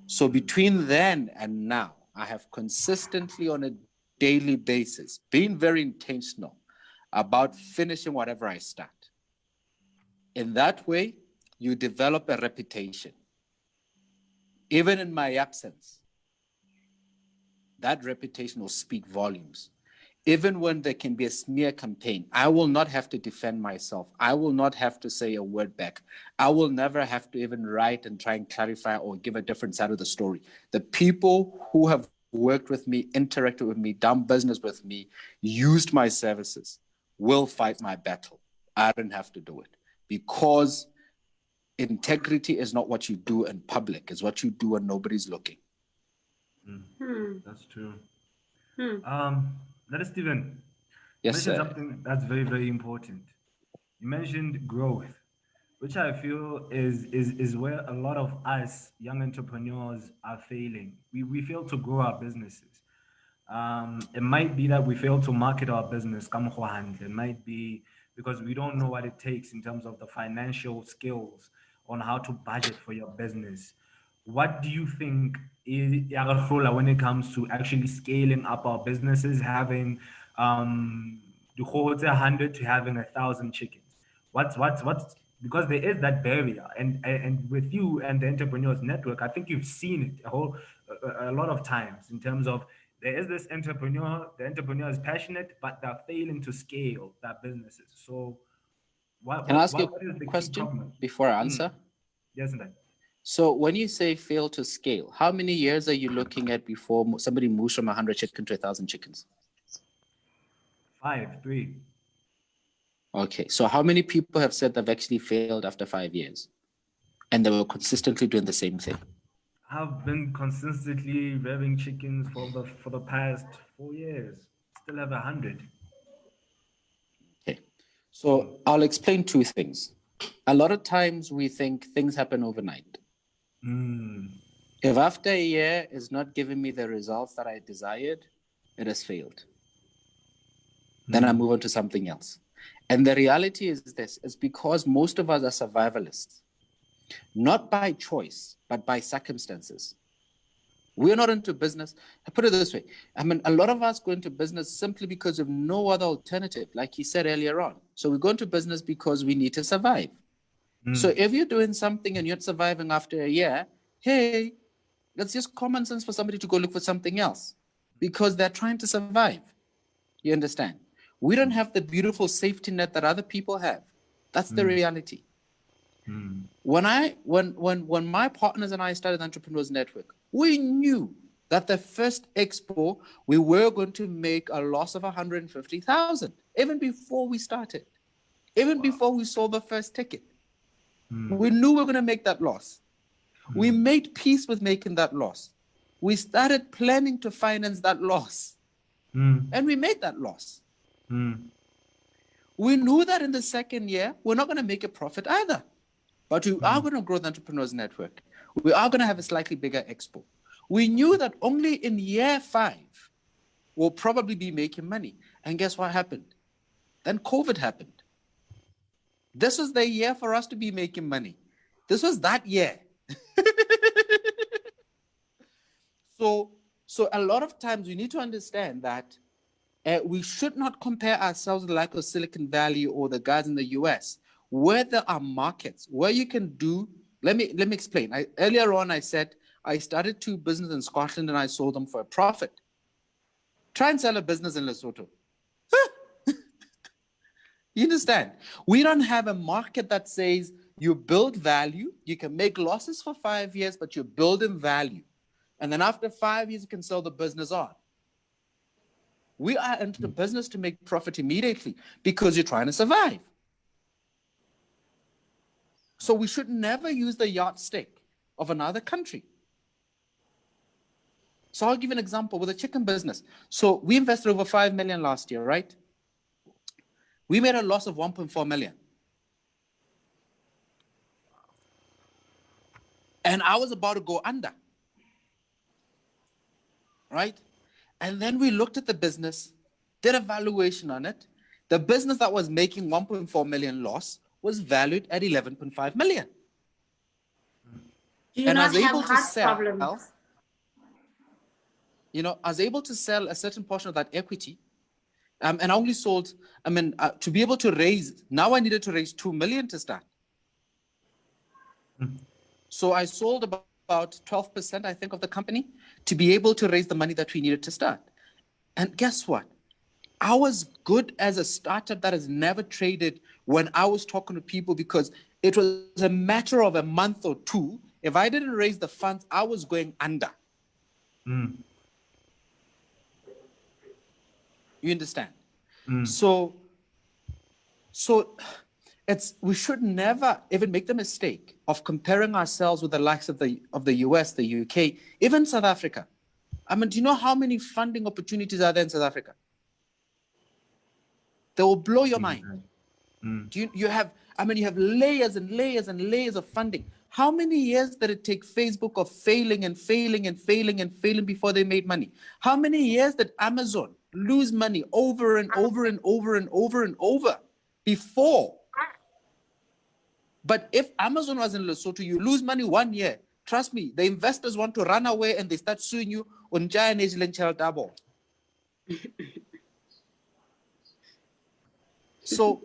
So between then and now, I have consistently on a daily basis been very intentional about finishing whatever I start. In that way, you develop a reputation. Even in my absence, that reputation will speak volumes. Even when there can be a smear campaign, I will not have to defend myself. I will not have to say a word back. I will never have to even write and try and clarify or give a different side of the story. The people who have worked with me, interacted with me, done business with me, used my services, will fight my battle. I don't have to do it because integrity is not what you do in public, it's what you do when nobody's looking. That's true. That is Stephen. Yes, You mentioned sir. something that's very, very important. You mentioned growth, which I feel is where a lot of us young entrepreneurs are failing. We fail to grow our businesses. It might be that we fail to market our business. It might be because we don't know what it takes in terms of the financial skills on how to budget for your business. What do you think is when it comes to actually scaling up our businesses, having the whole 100 to having 1,000 chickens? What's because there is that barrier, and with you and the Entrepreneurs Network, I think you've seen it a lot of times in terms of there is this entrepreneur, the entrepreneur is passionate, but they're failing to scale their businesses. So Can I ask you what is a the key question problem? before I answer? Yes, and that. So when you say fail to scale, how many years are you looking at before somebody moves from 100 chickens to 1,000 chickens? 5, 3. Okay, so how many people have said they've actually failed after 5 years and they were consistently doing the same thing? I've been consistently rearing chickens for the past 4 years. Still have 100. Okay, so I'll explain 2 things. A lot of times we think things happen overnight. If after a year is not giving me the results that I desired, it has failed. Then I move on to something else. And the reality is this, it's because most of us are survivalists, not by choice, but by circumstances. We're not into business. I put it this way. I mean, a lot of us go into business simply because of no other alternative, like you said earlier on. So we go into business because we need to survive. So if you're doing something and you're not surviving after a year, hey, that's just common sense for somebody to go look for something else because they're trying to survive. You understand? We don't have the beautiful safety net that other people have. That's the reality. When my partners and I started Entrepreneurs Network, we knew that the first expo, we were going to make a loss of 150,000, even before we started, even before we sold the first ticket. We knew we were going to make that loss. We made peace with making that loss. We started planning to finance that loss. And we made that loss. We knew that in the second year, we're not going to make a profit either. But we are going to grow the Entrepreneurs Network. We are going to have a slightly bigger expo. We knew that only in year 5, we'll probably be making money. And guess what happened? Then COVID happened. This was the year for us to be making money. This was that year. So a lot of times we need to understand that we should not compare ourselves to the like of Silicon Valley or the guys in the US, where there are markets, where you can do, let me explain. Earlier on, I said I started 2 businesses in Scotland and I sold them for a profit. Try and sell a business in Lesotho. You understand? We don't have a market that says you build value, you can make losses for 5 years, but you're building value. And then after 5 years, you can sell the business on. We are into the business to make profit immediately because you're trying to survive. So we should never use the yardstick of another country. So I'll give you an example with a chicken business. So we invested over 5 million last year, right? We made a loss of 1.4 million. And I was about to go under, right? And then we looked at the business, did a valuation on it. The business that was making 1.4 million loss was valued at 11.5 million. Do you And I not was have able to heart sell, problems? you know, I was able to sell a certain portion of that equity. And I only sold, to be able to raise, now I needed to raise 2 million to start. So I sold about 12%, I think, of the company to be able to raise the money that we needed to start. And guess what? I was good as a startup that has never traded when I was talking to people because it was a matter of a month or 2. If I didn't raise the funds, I was going under. You understand? So we should never even make the mistake of comparing ourselves with the likes of the US, the UK, even South Africa. I mean, do you know how many funding opportunities are there in South Africa? They will blow your mind. You have layers and layers and layers of funding. How many years did it take Facebook of failing and failing and failing and failing before they made money? How many years did Amazon lose money over and over and over and over and over before? But if Amazon was in Lesotho, you lose money 1 year. Trust me, the investors want to run away and they start suing you on giant double. So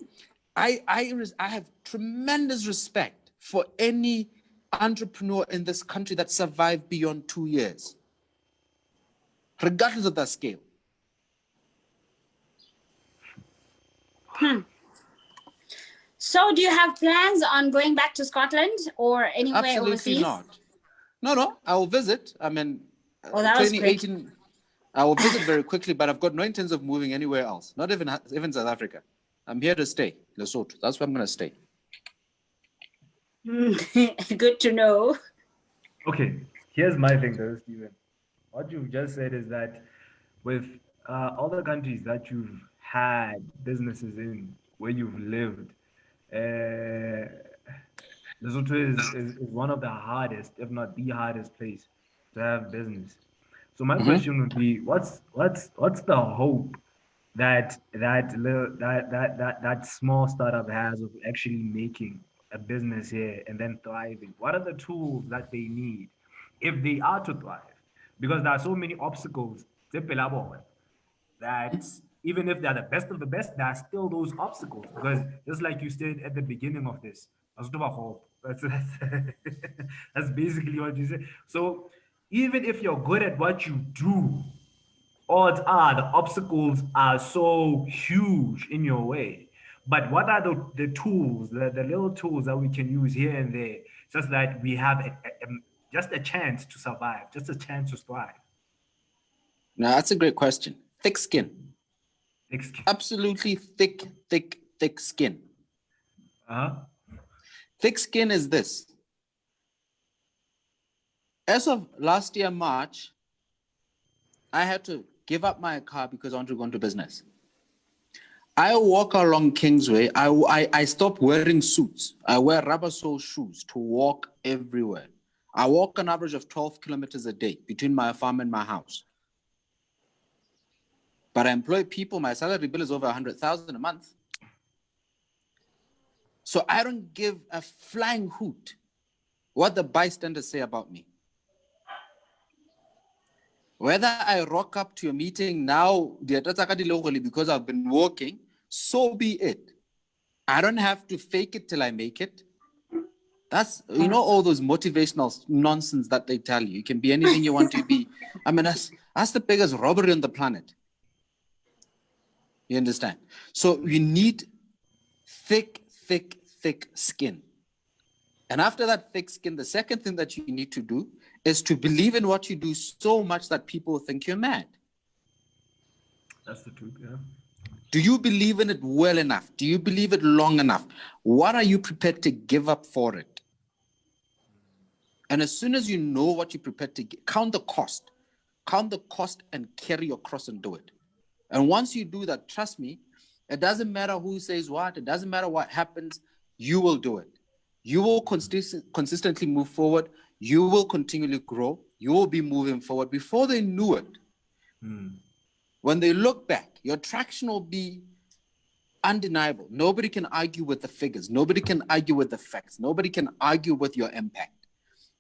I have tremendous respect for any entrepreneur in this country that survived beyond 2 years, regardless of that scale. So do you have plans on going back to Scotland or anywhere Absolutely overseas? not. No, I will visit. I mean, Oh, that was 2018, I will visit very quickly, but I've got no intentions of moving anywhere else, not even South Africa. I'm here to stay, Lesotho. That's where I'm going to stay. Good to know. Okay, here's my thing though, Stephen. What you've just said is that with all the countries that you've had businesses in, where you've lived, Lesotho is one of the hardest, if not the hardest place to have business. So my question would be, what's the hope that small startup has of actually making a business here and then thriving? What are the tools that they need if they are to thrive? Because there are so many obstacles that even if they're the best of the best, there are still those obstacles. Because just like you said at the beginning of this, that's basically what you said. So even if you're good at what you do, odds are the obstacles are so huge in your way. But what are the tools, the little tools that we can use here and there, just that we have just a chance to survive, just a chance to thrive? Now, that's a great question. Thick skin. Thick skin. Absolutely thick skin. Uh-huh. Thick skin is this. As of last year, March, I had to give up my car because I want to go into business. I walk along Kingsway. I stopped wearing suits. I wear rubber sole shoes to walk everywhere. I walk an average of 12 kilometers a day between my farm and my house. But I employ people. My salary bill is over 100,000 a month. So I don't give a flying hoot what the bystanders say about me. Whether I rock up to a meeting now because I've been walking, so be it. I don't have to fake it till I make it. That's, all those motivational nonsense that they tell you. You can be anything you want to be. I mean, that's the biggest robbery on the planet. You understand? So you need thick skin. And after that thick skin, the second thing that you need to do is to believe in what you do so much that people think you're mad. That's the truth, yeah. Do you believe in it well enough? Do you believe it long enough? What are you prepared to give up for it? And as soon as you know what you're prepared to give, count the cost and carry your cross and do it. And once you do that, trust me, it doesn't matter who says what, it doesn't matter what happens, you will do it. You will consistently move forward. You will continually grow. You will be moving forward. Before they knew it, when they look back, your traction will be undeniable. Nobody can argue with the figures. Nobody can argue with the facts. Nobody can argue with your impact.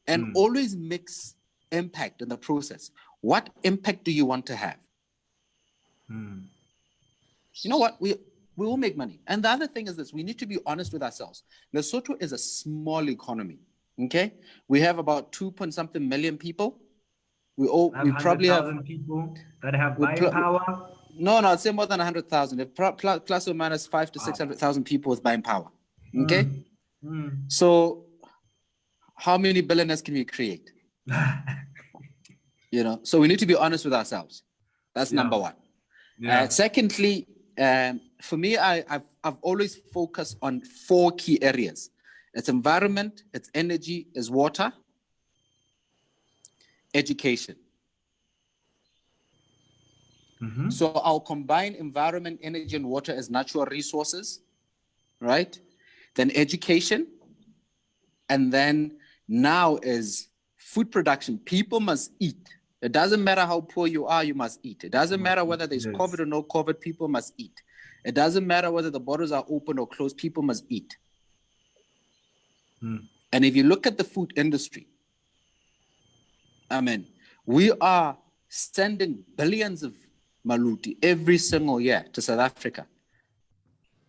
And always mix impact in the process. What impact do you want to have? You know what? We will make money. And the other thing is this, we need to be honest with ourselves. Lesotho is a small economy, okay? We have about 2-point-something million people. We probably have people that have buying power. No, I'd say more than 100,000. Plus or minus 500,000 to 600,000 people with buying power, okay? So how many billionaires can we create? So we need to be honest with ourselves. That's number one. Secondly, for me, I've always focused on 4 key areas. It's environment, it's energy, it's water, education. So I'll combine environment, energy, and water as natural resources, right? Then education, and then now is food production. People must eat. It doesn't matter how poor you are, you must eat. It doesn't matter whether there's COVID or no COVID, people must eat. It doesn't matter whether the borders are open or closed, people must eat. And if you look at the food industry, we are sending billions of maluti every single year to South Africa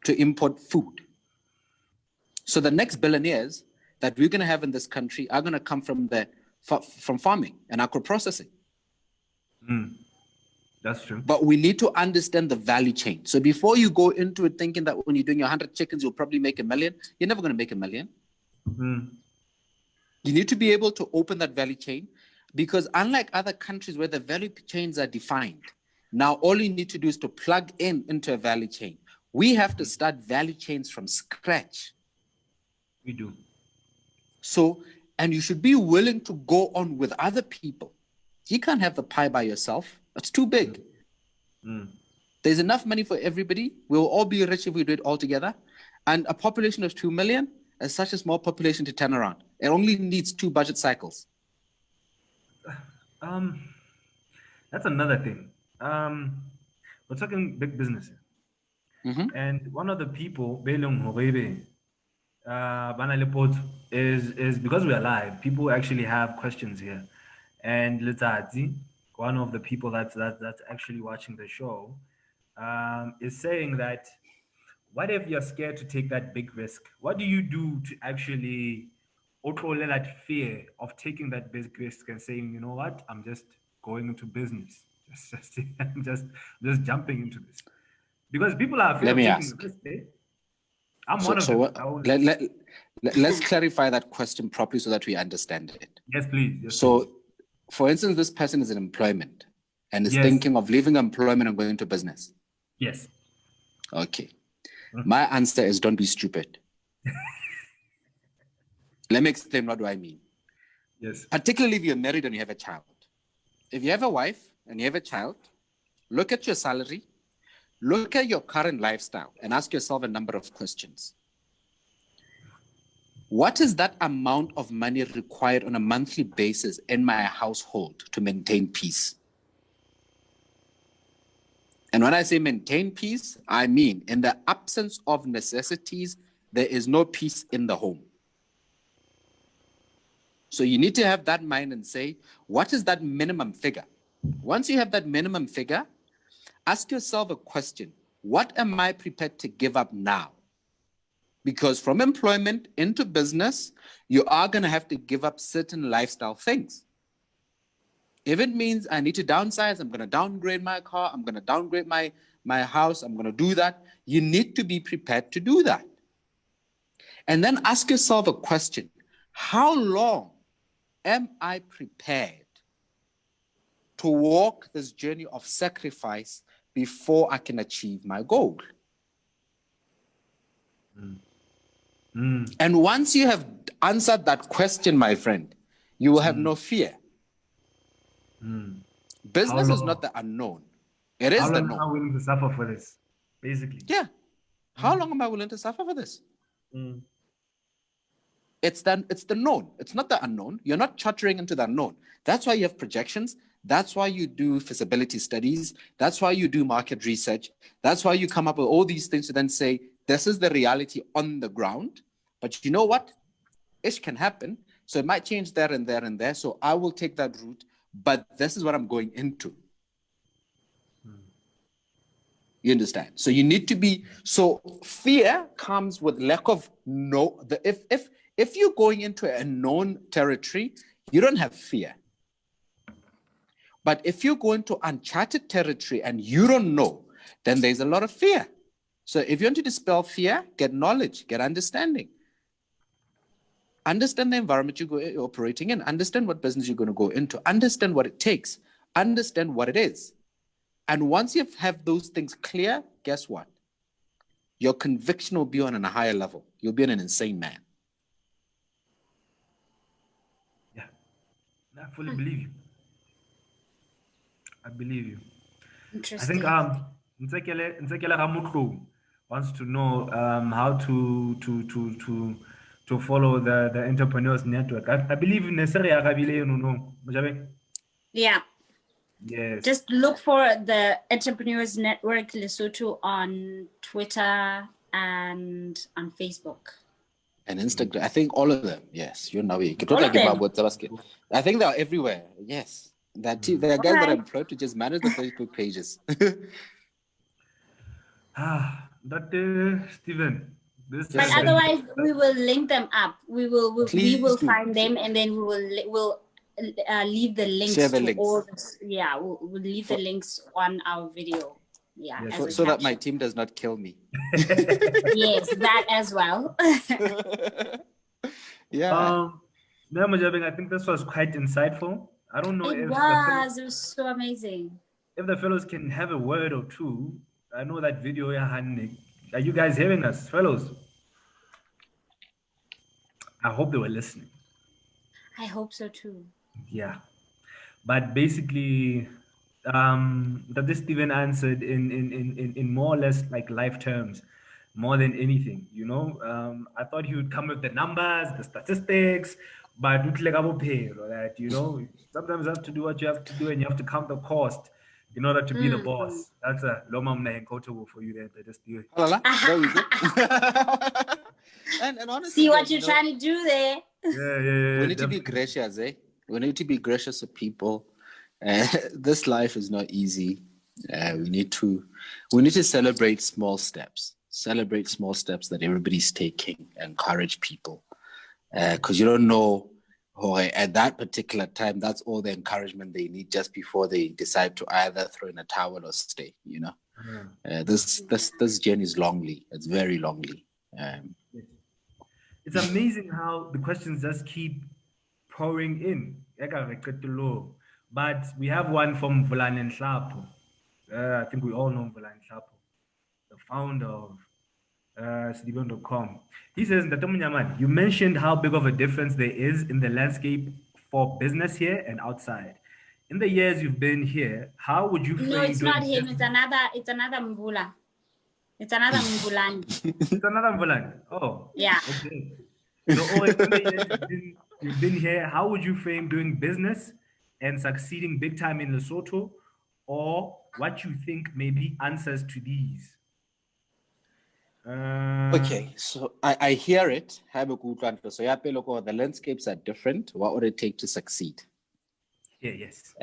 to import food. So the next billionaires that we're going to have in this country are going to come from farming and agro-processing. That's true. But we need to understand the value chain. So before you go into it thinking that when you're doing 100 chickens, you'll probably make $1 million, you're never going to make $1 million. You need to be able to open that value chain, because unlike other countries where the value chains are defined, now all you need to do is to plug into a value chain. We have to start value chains from scratch. We do. So, and you should be willing to go on with other people. You can't have the pie by yourself. It's too big. There's enough money for everybody. We'll all be rich if we do it all together. And a population of 2 million is such a small population to turn around. It only needs 2 budget cycles. Um, that's another thing. We're talking big business, Mm-hmm. and one of the people, Belung Horebe, Bana Lepot, is because we're live. People actually have questions here, and Letazi, one of the people that's actually watching the show, is saying that what if you're scared to take that big risk? What do you do to actually control that fear of taking that big risk and saying, you know what, I'm just going into business, I'm just jumping into this because people are afraid Let of me taking the ask. risk. Eh? I'm So, one of so them. what, let's clarify that question properly so that we understand it. Yes, please. Yes, So, please. for instance, this person is in employment and is Yes. thinking of leaving employment and going into business. Yes. Okay. My answer is don't be stupid. Let me explain what do I mean. Yes. Particularly if you're married and you have a child. If you have a wife and you have a child, look at your salary, look at your current lifestyle, and ask yourself a number of questions. What is that amount of money required on a monthly basis in my household to maintain peace? And when I say maintain peace, I mean in the absence of necessities, there is no peace in the home. So you need to have that mind and say, what is that minimum figure? Once you have that minimum figure, ask yourself a question. What am I prepared to give up now? Because from employment into business, you are going to have to give up certain lifestyle things. If it means I need to downsize, I'm going to downgrade my car, I'm going to downgrade my house, I'm going to do that, you need to be prepared to do that. And then ask yourself a question. How long am I prepared to walk this journey of sacrifice before I can achieve my goal? And once you have answered that question, my friend, you will have no fear. Business is not the unknown. It is How the long am I known. willing to suffer for this? Basically. Yeah. How long am I willing to suffer for this? It's the known. It's not the unknown. You're not chartering into the unknown. That's why you have projections. That's why you do feasibility studies. That's why you do market research. That's why you come up with all these things to then say, this is the reality on the ground. But you know what? It can happen. So it might change there and there and there. So I will take that route. But this is what I'm going into. You understand? So you need to be, so fear comes with lack of if you're going into a known territory, you don't have fear. But if you go into uncharted territory and you don't know, then there's a lot of fear. So if you want to dispel fear, get knowledge, get understanding. Understand the environment you're operating in. Understand what business you're going to go into. Understand what it takes. Understand what it is. And once you have those things clear, guess what? Your conviction will be on a higher level. You'll be an insane man. Yeah. I fully believe you. I believe you. Interesting. I think Nsekele Ramutlu wants to know how to follow the entrepreneurs network. I believe Nesere Agabile, no, Mojabe? Yeah. Yes. Just look for the Entrepreneurs Network Lesotho on Twitter and on Facebook. And Instagram. I think all of them. Yes. You know it. All of them. I think they're everywhere. Yes. There are guys that are employed to just manage the Facebook pages. Stephen. But otherwise, we will link them up. We will find them, and then we'll leave the links Share the to links. all. Yeah, we'll leave the links on our video. Yeah, so that my team does not kill me. Yes, that as well. Yeah. I think this was quite insightful. I don't know it if was so amazing. If the fellows can have a word or two. I know that video. Are you guys hearing us, fellows? I hope they were listening. I hope so too. Yeah, but basically, that this Stephen answered in more or less like life terms, more than anything. I thought he would come with the numbers, the statistics, but that, you know, sometimes you have to do what you have to do and you have to count the cost in order to be the Mm. boss. That's a loma mna enkotable for you there. Just do it. Halala, there we go. and honestly, See what guys, you're trying to do there. Yeah, we need to be definitely. gracious, eh? We need to be gracious with people. This life is not easy. We need to celebrate small steps. Celebrate small steps that everybody's taking. Encourage people, because you don't know. At that particular time, that's all the encouragement they need just before they decide to either throw in a towel or stay. You know, this journey is lonely. It's very lonely. It's amazing how the questions just keep pouring in. But we have one from Vulan Hlapo. I think we all know Vulan Hlapo, the founder of Sidiban.com. He says, "Ndatomunyaman, you mentioned how big of a difference there is in the landscape for business here and outside. In the years you've been here, how would you No, frame it's doing not him. business?" It's another Mbula. It's another Mbulani. It's another Vulan. Oh, Yeah. okay. So, in the years you've been here, how would you frame doing business and succeeding big time in Lesotho, or what you think may be answers to these? Okay, so I hear it. Have a good one. So the landscapes are different. What would it take to succeed? Yeah, yes.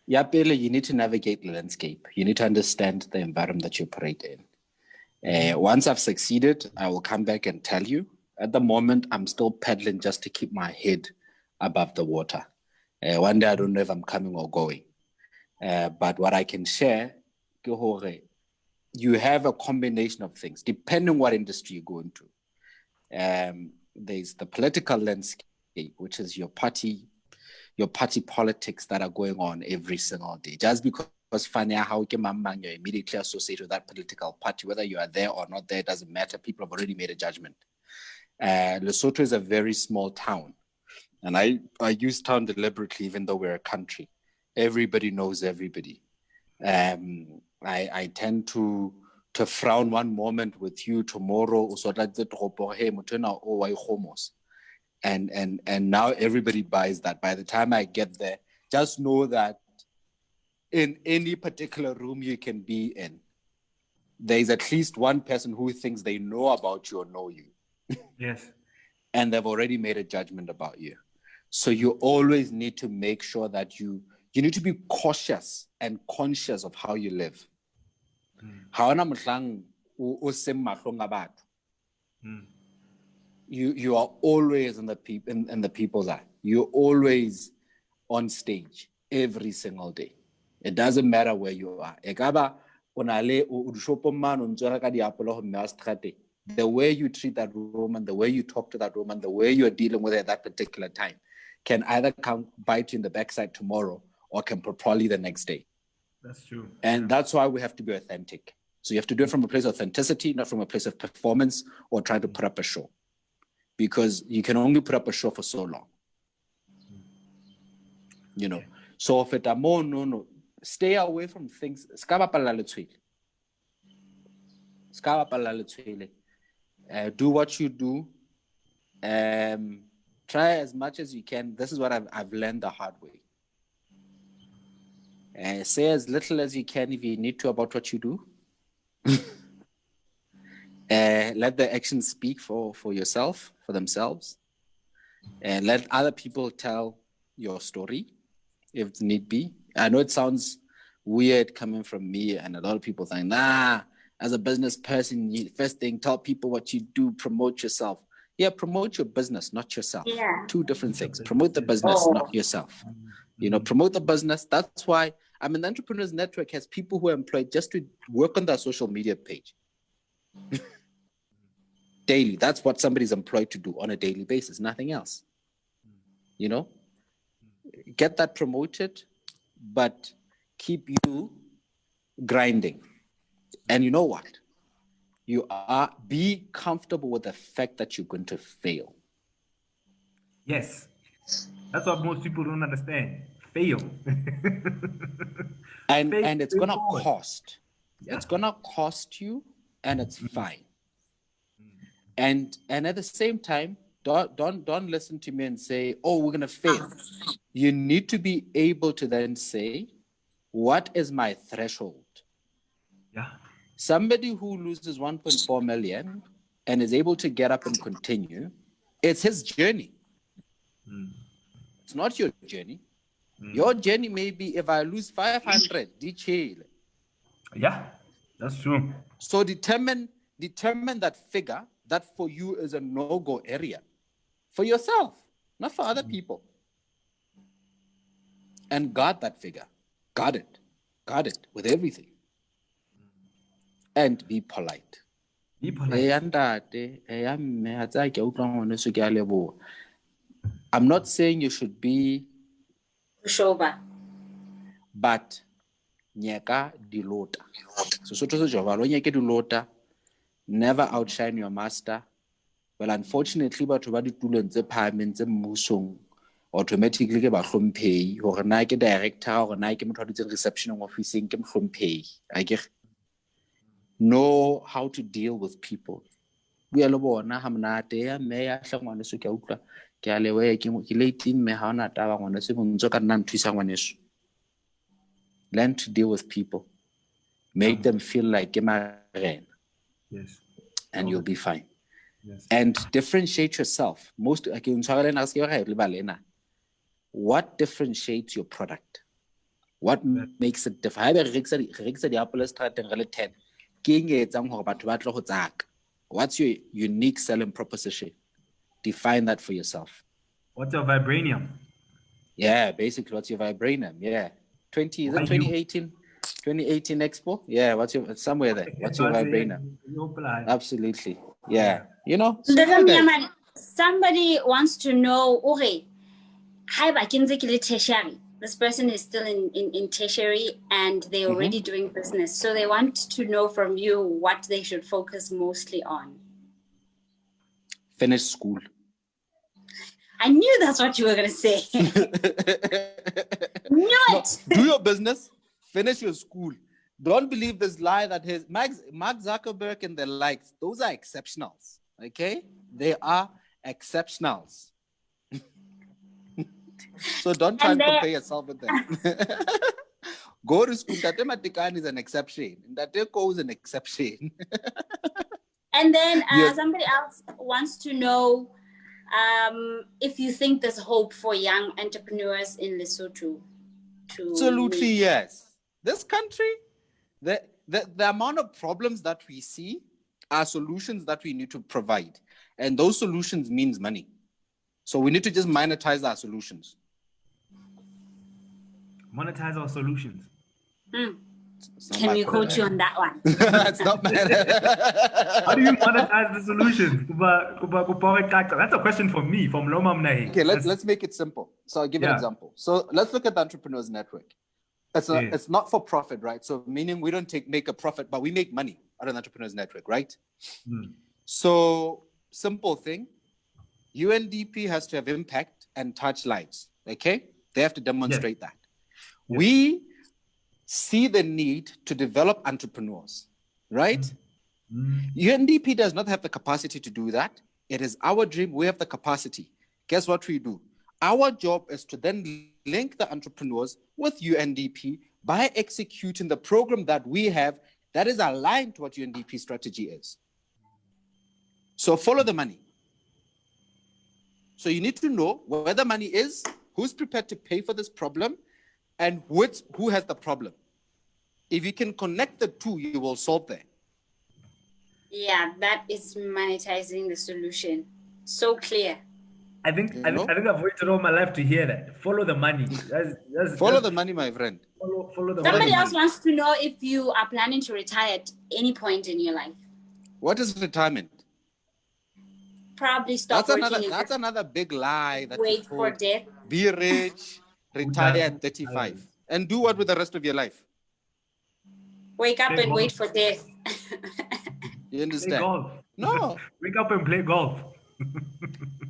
You need to navigate the landscape. You need to understand the environment that you operate in. Once I've succeeded, I will come back and tell you. At the moment, I'm still paddling just to keep my head above the water. One day, I don't know if I'm coming or going. But what I can share, you have a combination of things, depending on what industry you go into. There's the political landscape, which is your party politics that are going on every single day. Just because you're immediately associated with that political party, whether you are there or not there, doesn't matter. People have already made a judgment. Lesotho is a very small town. And I use town deliberately, even though we're a country. Everybody knows everybody. I tend to frown one moment with you, tomorrow, and now everybody buys that. By the time I get there, just know that in any particular room you can be in, there's at least one person who thinks they know about you or know you. Yes. And they've already made a judgment about you. So you always need to make sure that you need to be cautious and conscious of how you live. You are always in the people's eye. You're always on stage every single day. It doesn't matter where you are. The way you treat that woman, the way you talk to that woman, the way you're dealing with her at that particular time can either come bite you in the backside tomorrow or can probably the next day. That's true. And that's why we have to be authentic. So you have to do it from a place of authenticity, not from a place of performance or trying to put up a show. Because you can only put up a show for so long. You know. So if it are more, no. Stay away from things. Do what you do. Try as much as you can. This is what I've learned the hard way. Say as little as you can if you need to about what you do. Let the actions speak for yourself, for themselves. And let other people tell your story if need be. I know it sounds weird coming from me, and a lot of people think, as a business person, first thing, tell people what you do, promote yourself. Yeah, promote your business, not yourself. Yeah. Two different things. Promote the business, not yourself. You know, promote the business. That's why the Entrepreneurs Network has people who are employed just to work on their social media page. Daily. That's what somebody's employed to do on a daily basis, nothing else. You know, get that promoted, but keep you grinding. And you know what? Be comfortable with the fact that you're going to fail. Yes. That's what most people don't understand. Fail. and it's going to cost. Yeah. It's going to cost you, and it's fine. And at the same time, Don't listen to me and say, oh, we're going to fail. You need to be able to then say, what is my threshold? Yeah. Somebody who loses 1.4 million and is able to get up and continue, it's his journey. It's not your journey. Your journey may be, if I lose 500, yeah, that's true. So determine that figure that for you is a no-go area. For yourself, not for other people. And guard that figure. Guard it. Guard it with everything. And be polite. Be polite. I'm not saying you should be pushover, but nyeka dilota. So dilota, never outshine your master. Well, unfortunately, but to badi tulon tse phahameng tse mmusong automatically ke ba hlomphehi hore na ke director hore na ke motho a dutse reception office ke mhlomphehi. Know how to deal with people. We are bona ha monate ya me ya hlangwane so ke a utlwa ke a lewe ke late me ha ona taba ngwana se bontso ka nna nthusa ngwaneso. Learn to deal with people. Make them feel like ke marena. Yes. And you'll be fine. Yes. And differentiate yourself. What differentiates your product? What makes it different? What's your unique selling proposition? Define that for yourself. What's your vibranium? Yeah, basically, what's your vibranium? Yeah. 2018 Expo? Yeah, what's your, somewhere there. What's your vibranium? Absolutely. Yeah. You know? Somebody wants to know, okay, this person is still in tertiary and they're already doing business. So they want to know from you what they should focus mostly on. Finish school. I knew that's what you were going to say. Knew it. No, do your business, finish your school. Don't believe this lie that Mark Zuckerberg and the likes, those are exceptionals. Okay? They are exceptionals. So don't try and compare yourself with them. Go to school. Tate Matikan is an exception. Tate Ko is an exception. And then somebody else wants to know if you think there's hope for young entrepreneurs in Lesotho. Absolutely, yes. This country, the amount of problems that we see are solutions that we need to provide. And those solutions means money. So we need to just monetize our solutions. Monetize our solutions. Can we quote you on that one? It's not bad. How do you monetize the solutions? That's a question for me, from Loma Mnahi. Okay, let's make it simple. So I'll give an example. So let's look at the Entrepreneurs Network. It's not for profit, right? So meaning we don't make a profit, but we make money out of the Entrepreneurs Network, right? So simple thing. UNDP has to have impact and touch lives, okay? They have to demonstrate that. We see the need to develop entrepreneurs, right? UNDP does not have the capacity to do that. It is our dream. We have the capacity. Guess what we do? Our job is to then link the entrepreneurs with UNDP by executing the program that we have that is aligned to what UNDP strategy is. So follow the money. So you need to know where the money is, who's prepared to pay for this problem, and who has the problem. If you can connect the two, you will solve that. Yeah, that is monetizing the solution. So clear. I think I've waited all my life to hear that. Follow the money. Follow the money, my friend. Follow the money. Somebody else wants to know if you are planning to retire at any point in your life. What is retirement? Probably stop working. That's another big lie. That wait for death. Be rich, retire at 35. And do what with the rest of your life? Wake up and wait for death. You understand? Play golf. No. Wake up and play golf.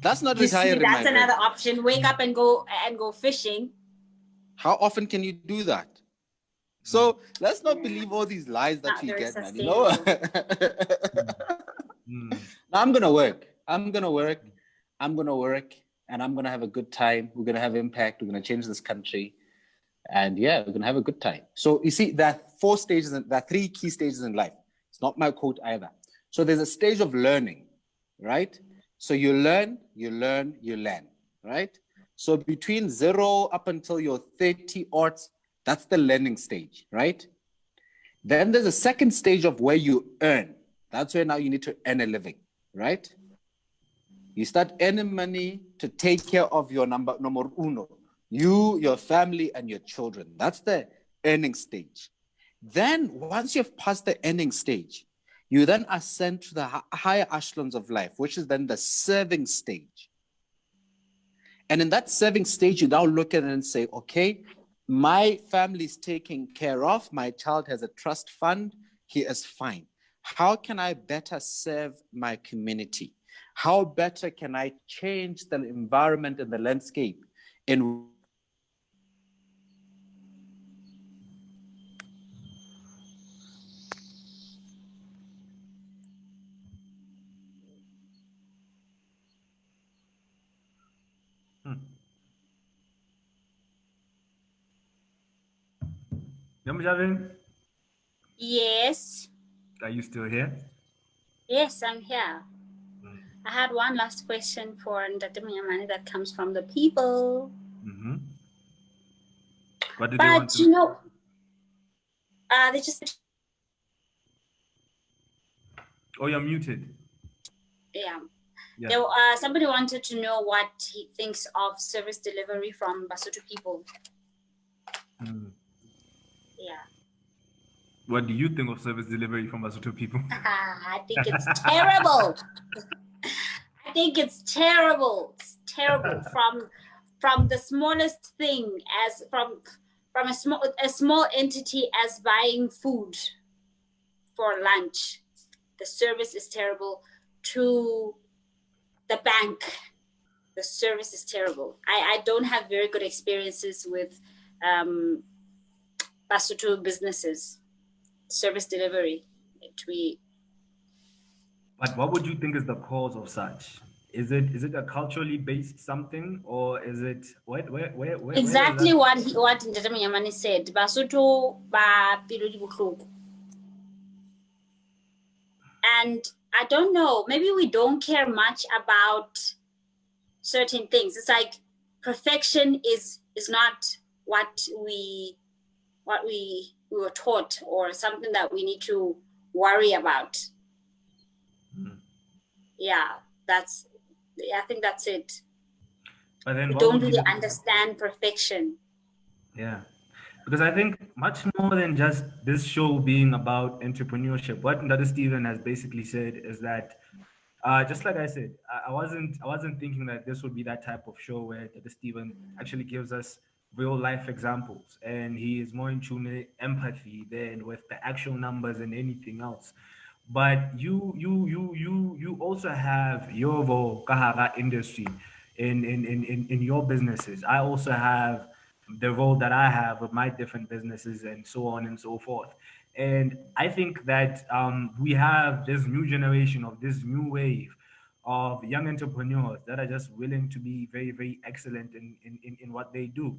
That's not retiring. That's another option. Wake up and go fishing. How often can you do that? So let's not believe all these lies that we get, man. You know? Now I'm gonna work. I'm going to work and I'm going to have a good time. We're going to have impact. We're going to change this country. And yeah, we're going to have a good time. So you see, there are 4 stages, there are 3 key stages in life. It's not my quote either. So there's a stage of learning, right? So you learn, right? So between 0 up until your 30 odds, that's the learning stage, right? Then there's a second stage of where you earn. That's where now you need to earn a living, right? You start earning money to take care of your number uno, you, your family, and your children. That's the earning stage. Then once you've passed the earning stage, you then ascend to the higher echelons of life, which is then the serving stage. And in that serving stage, you now look at it and say, okay, my family is taken care of. My child has a trust fund. He is fine. How can I better serve my community? How better can I change the environment and the landscape in Yamjavin, Yes. are you still here? Yes, I'm here. I had one last question for Ndate Mnyamani that comes from the people. What did they want But to you know, they just Oh, you're muted. yeah. Yeah. Somebody wanted to know what he thinks of service delivery from Basotho people. Yeah. What do you think of service delivery from Lesotho people? I think it's terrible. I think it's terrible. It's terrible from the smallest thing, as from a small entity as buying food for lunch. The service is terrible. To the bank, the service is terrible. I don't have very good experiences with Basotho businesses, service delivery. But what would you think is the cause of such? Is it a culturally based something, or is it where exactly what Ndate Mnyamani said? Basotho ba pelo di bohloko. And I don't know, maybe we don't care much about certain things. It's like perfection is not what we were taught, or something that we need to worry about. Yeah, I think that's it. But then We don't really understand perfection. Yeah. Because I think much more than just this show being about entrepreneurship, what Ndade Stephen has basically said is that, just like I said, I wasn't thinking that this would be that type of show where Ndade Stephen actually gives us real life examples, and he is more in tune with empathy than with the actual numbers and anything else. But you also have your role kahara industry in your businesses. I also have the role that I have with my different businesses and so on and so forth. And I think that we have this new generation of this new wave of young entrepreneurs that are just willing to be very, very excellent in what they do.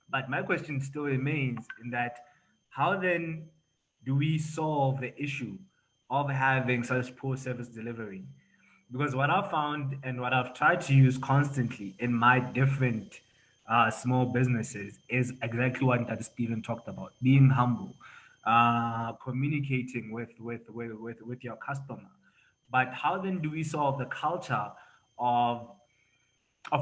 But my question still remains in that how then do we solve the issue of having such poor service delivery? Because what I've found and what I've tried to use constantly in my different small businesses is exactly what that Stephen talked about: being humble, communicating with your customer. But how then do we solve the culture of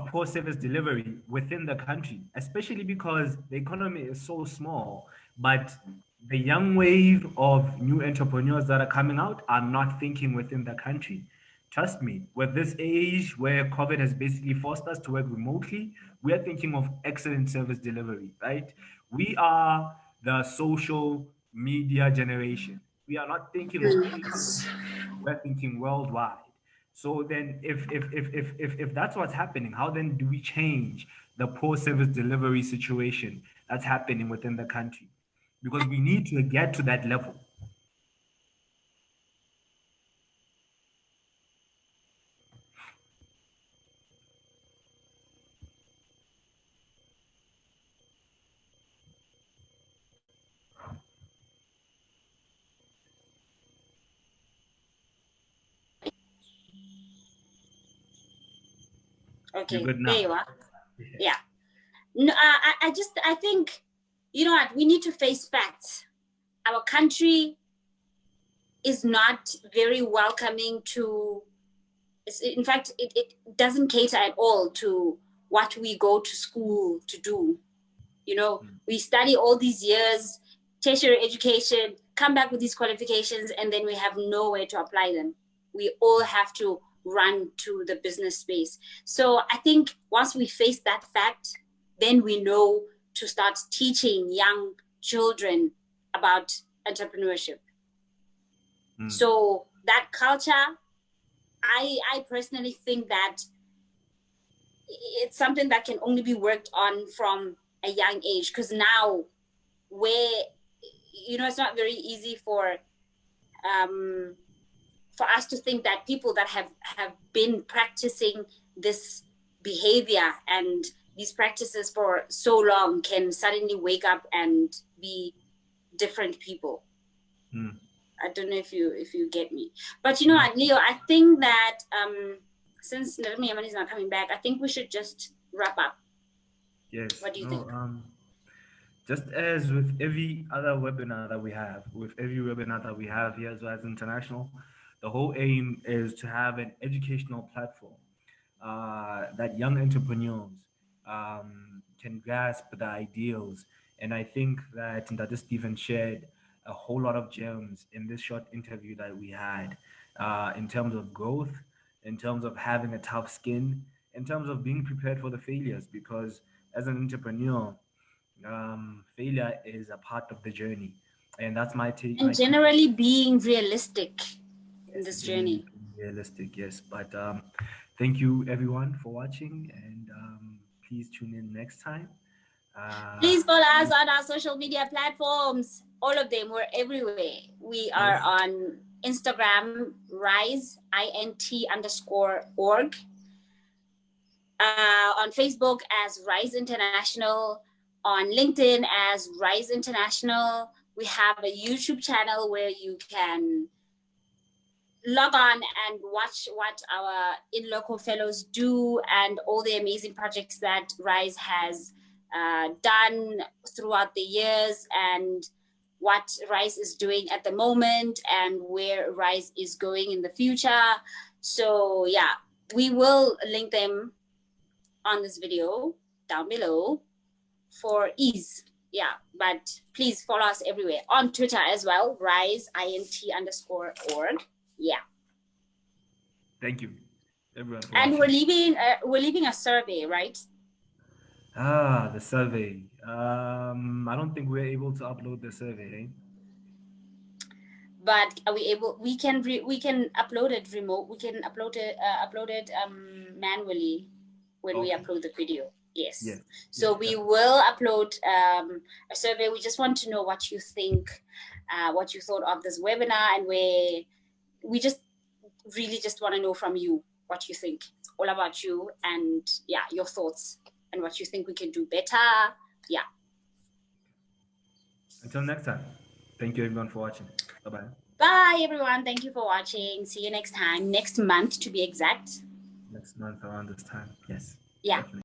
poor service delivery within the country, especially because the economy is so small, but the young wave of new entrepreneurs that are coming out are not thinking within the country. Trust me, with this age where COVID has basically forced us to work remotely, we are thinking of excellent service delivery, right? We are the social media generation. We are not thinking locally, we're thinking worldwide. So then if that's what's happening, how then do we change the poor service delivery situation that's happening within the country? Because we need to get to that level. Okay, good now. there you are. Yeah. No, I think, you know what, we need to face facts. Our country is not very welcoming to, in fact, it doesn't cater at all to what we go to school to do. You know, we study all these years, tertiary education, come back with these qualifications, and then we have nowhere to apply them. We all have to run to the business space. So I think once we face that fact, then we know to start teaching young children about entrepreneurship. So that culture, I personally think that it's something that can only be worked on from a young age, because now where, you know, it's not very easy for us to think that people that have been practicing this behavior and these practices for so long can suddenly wake up and be different people. I don't know if you get me, but you know what, Leo, I think that since Nermi Yaman is not coming back, I think we should just wrap up. Yes. What do you think? Just as with every other webinar that we have, here as well as international, the whole aim is to have an educational platform that young entrepreneurs can grasp the ideals. And I think that Stephen shared a whole lot of gems in this short interview that we had, in terms of growth, in terms of having a tough skin, in terms of being prepared for the failures, because as an entrepreneur, failure is a part of the journey. And that's my take. And generally being realistic in this journey. Realistic, yes. But thank you everyone for watching, and please tune in next time. Please follow us on our social media platforms. All of them, we're everywhere. We are on Instagram, Rise, INT_org. On Facebook as Rise International. On LinkedIn as Rise International. We have a YouTube channel where you can log on and watch what our in loco fellows do and all the amazing projects that Rise has done throughout the years, and what Rise is doing at the moment and where Rise is going in the future. So yeah, we will link them on this video down below for ease. Yeah, but please follow us everywhere. On Twitter as well, Rise, INT_org. Yeah. Thank you, everyone. And we're leaving a survey, right? The survey. I don't think we're able to upload the survey. But are we able? We can upload it remote. We can upload it manually when we upload the video. Yes. So we will upload a survey. We just want to know what you think, what you thought of this webinar, and where we just really just want to know from you what you think. It's all about you and yeah, your thoughts and what you think we can do better. Yeah. Until next time. Thank you everyone for watching. Bye-bye. Bye everyone. Thank you for watching. See you next time. Next month to be exact. Next month around this time. Yes. Yeah. Definitely.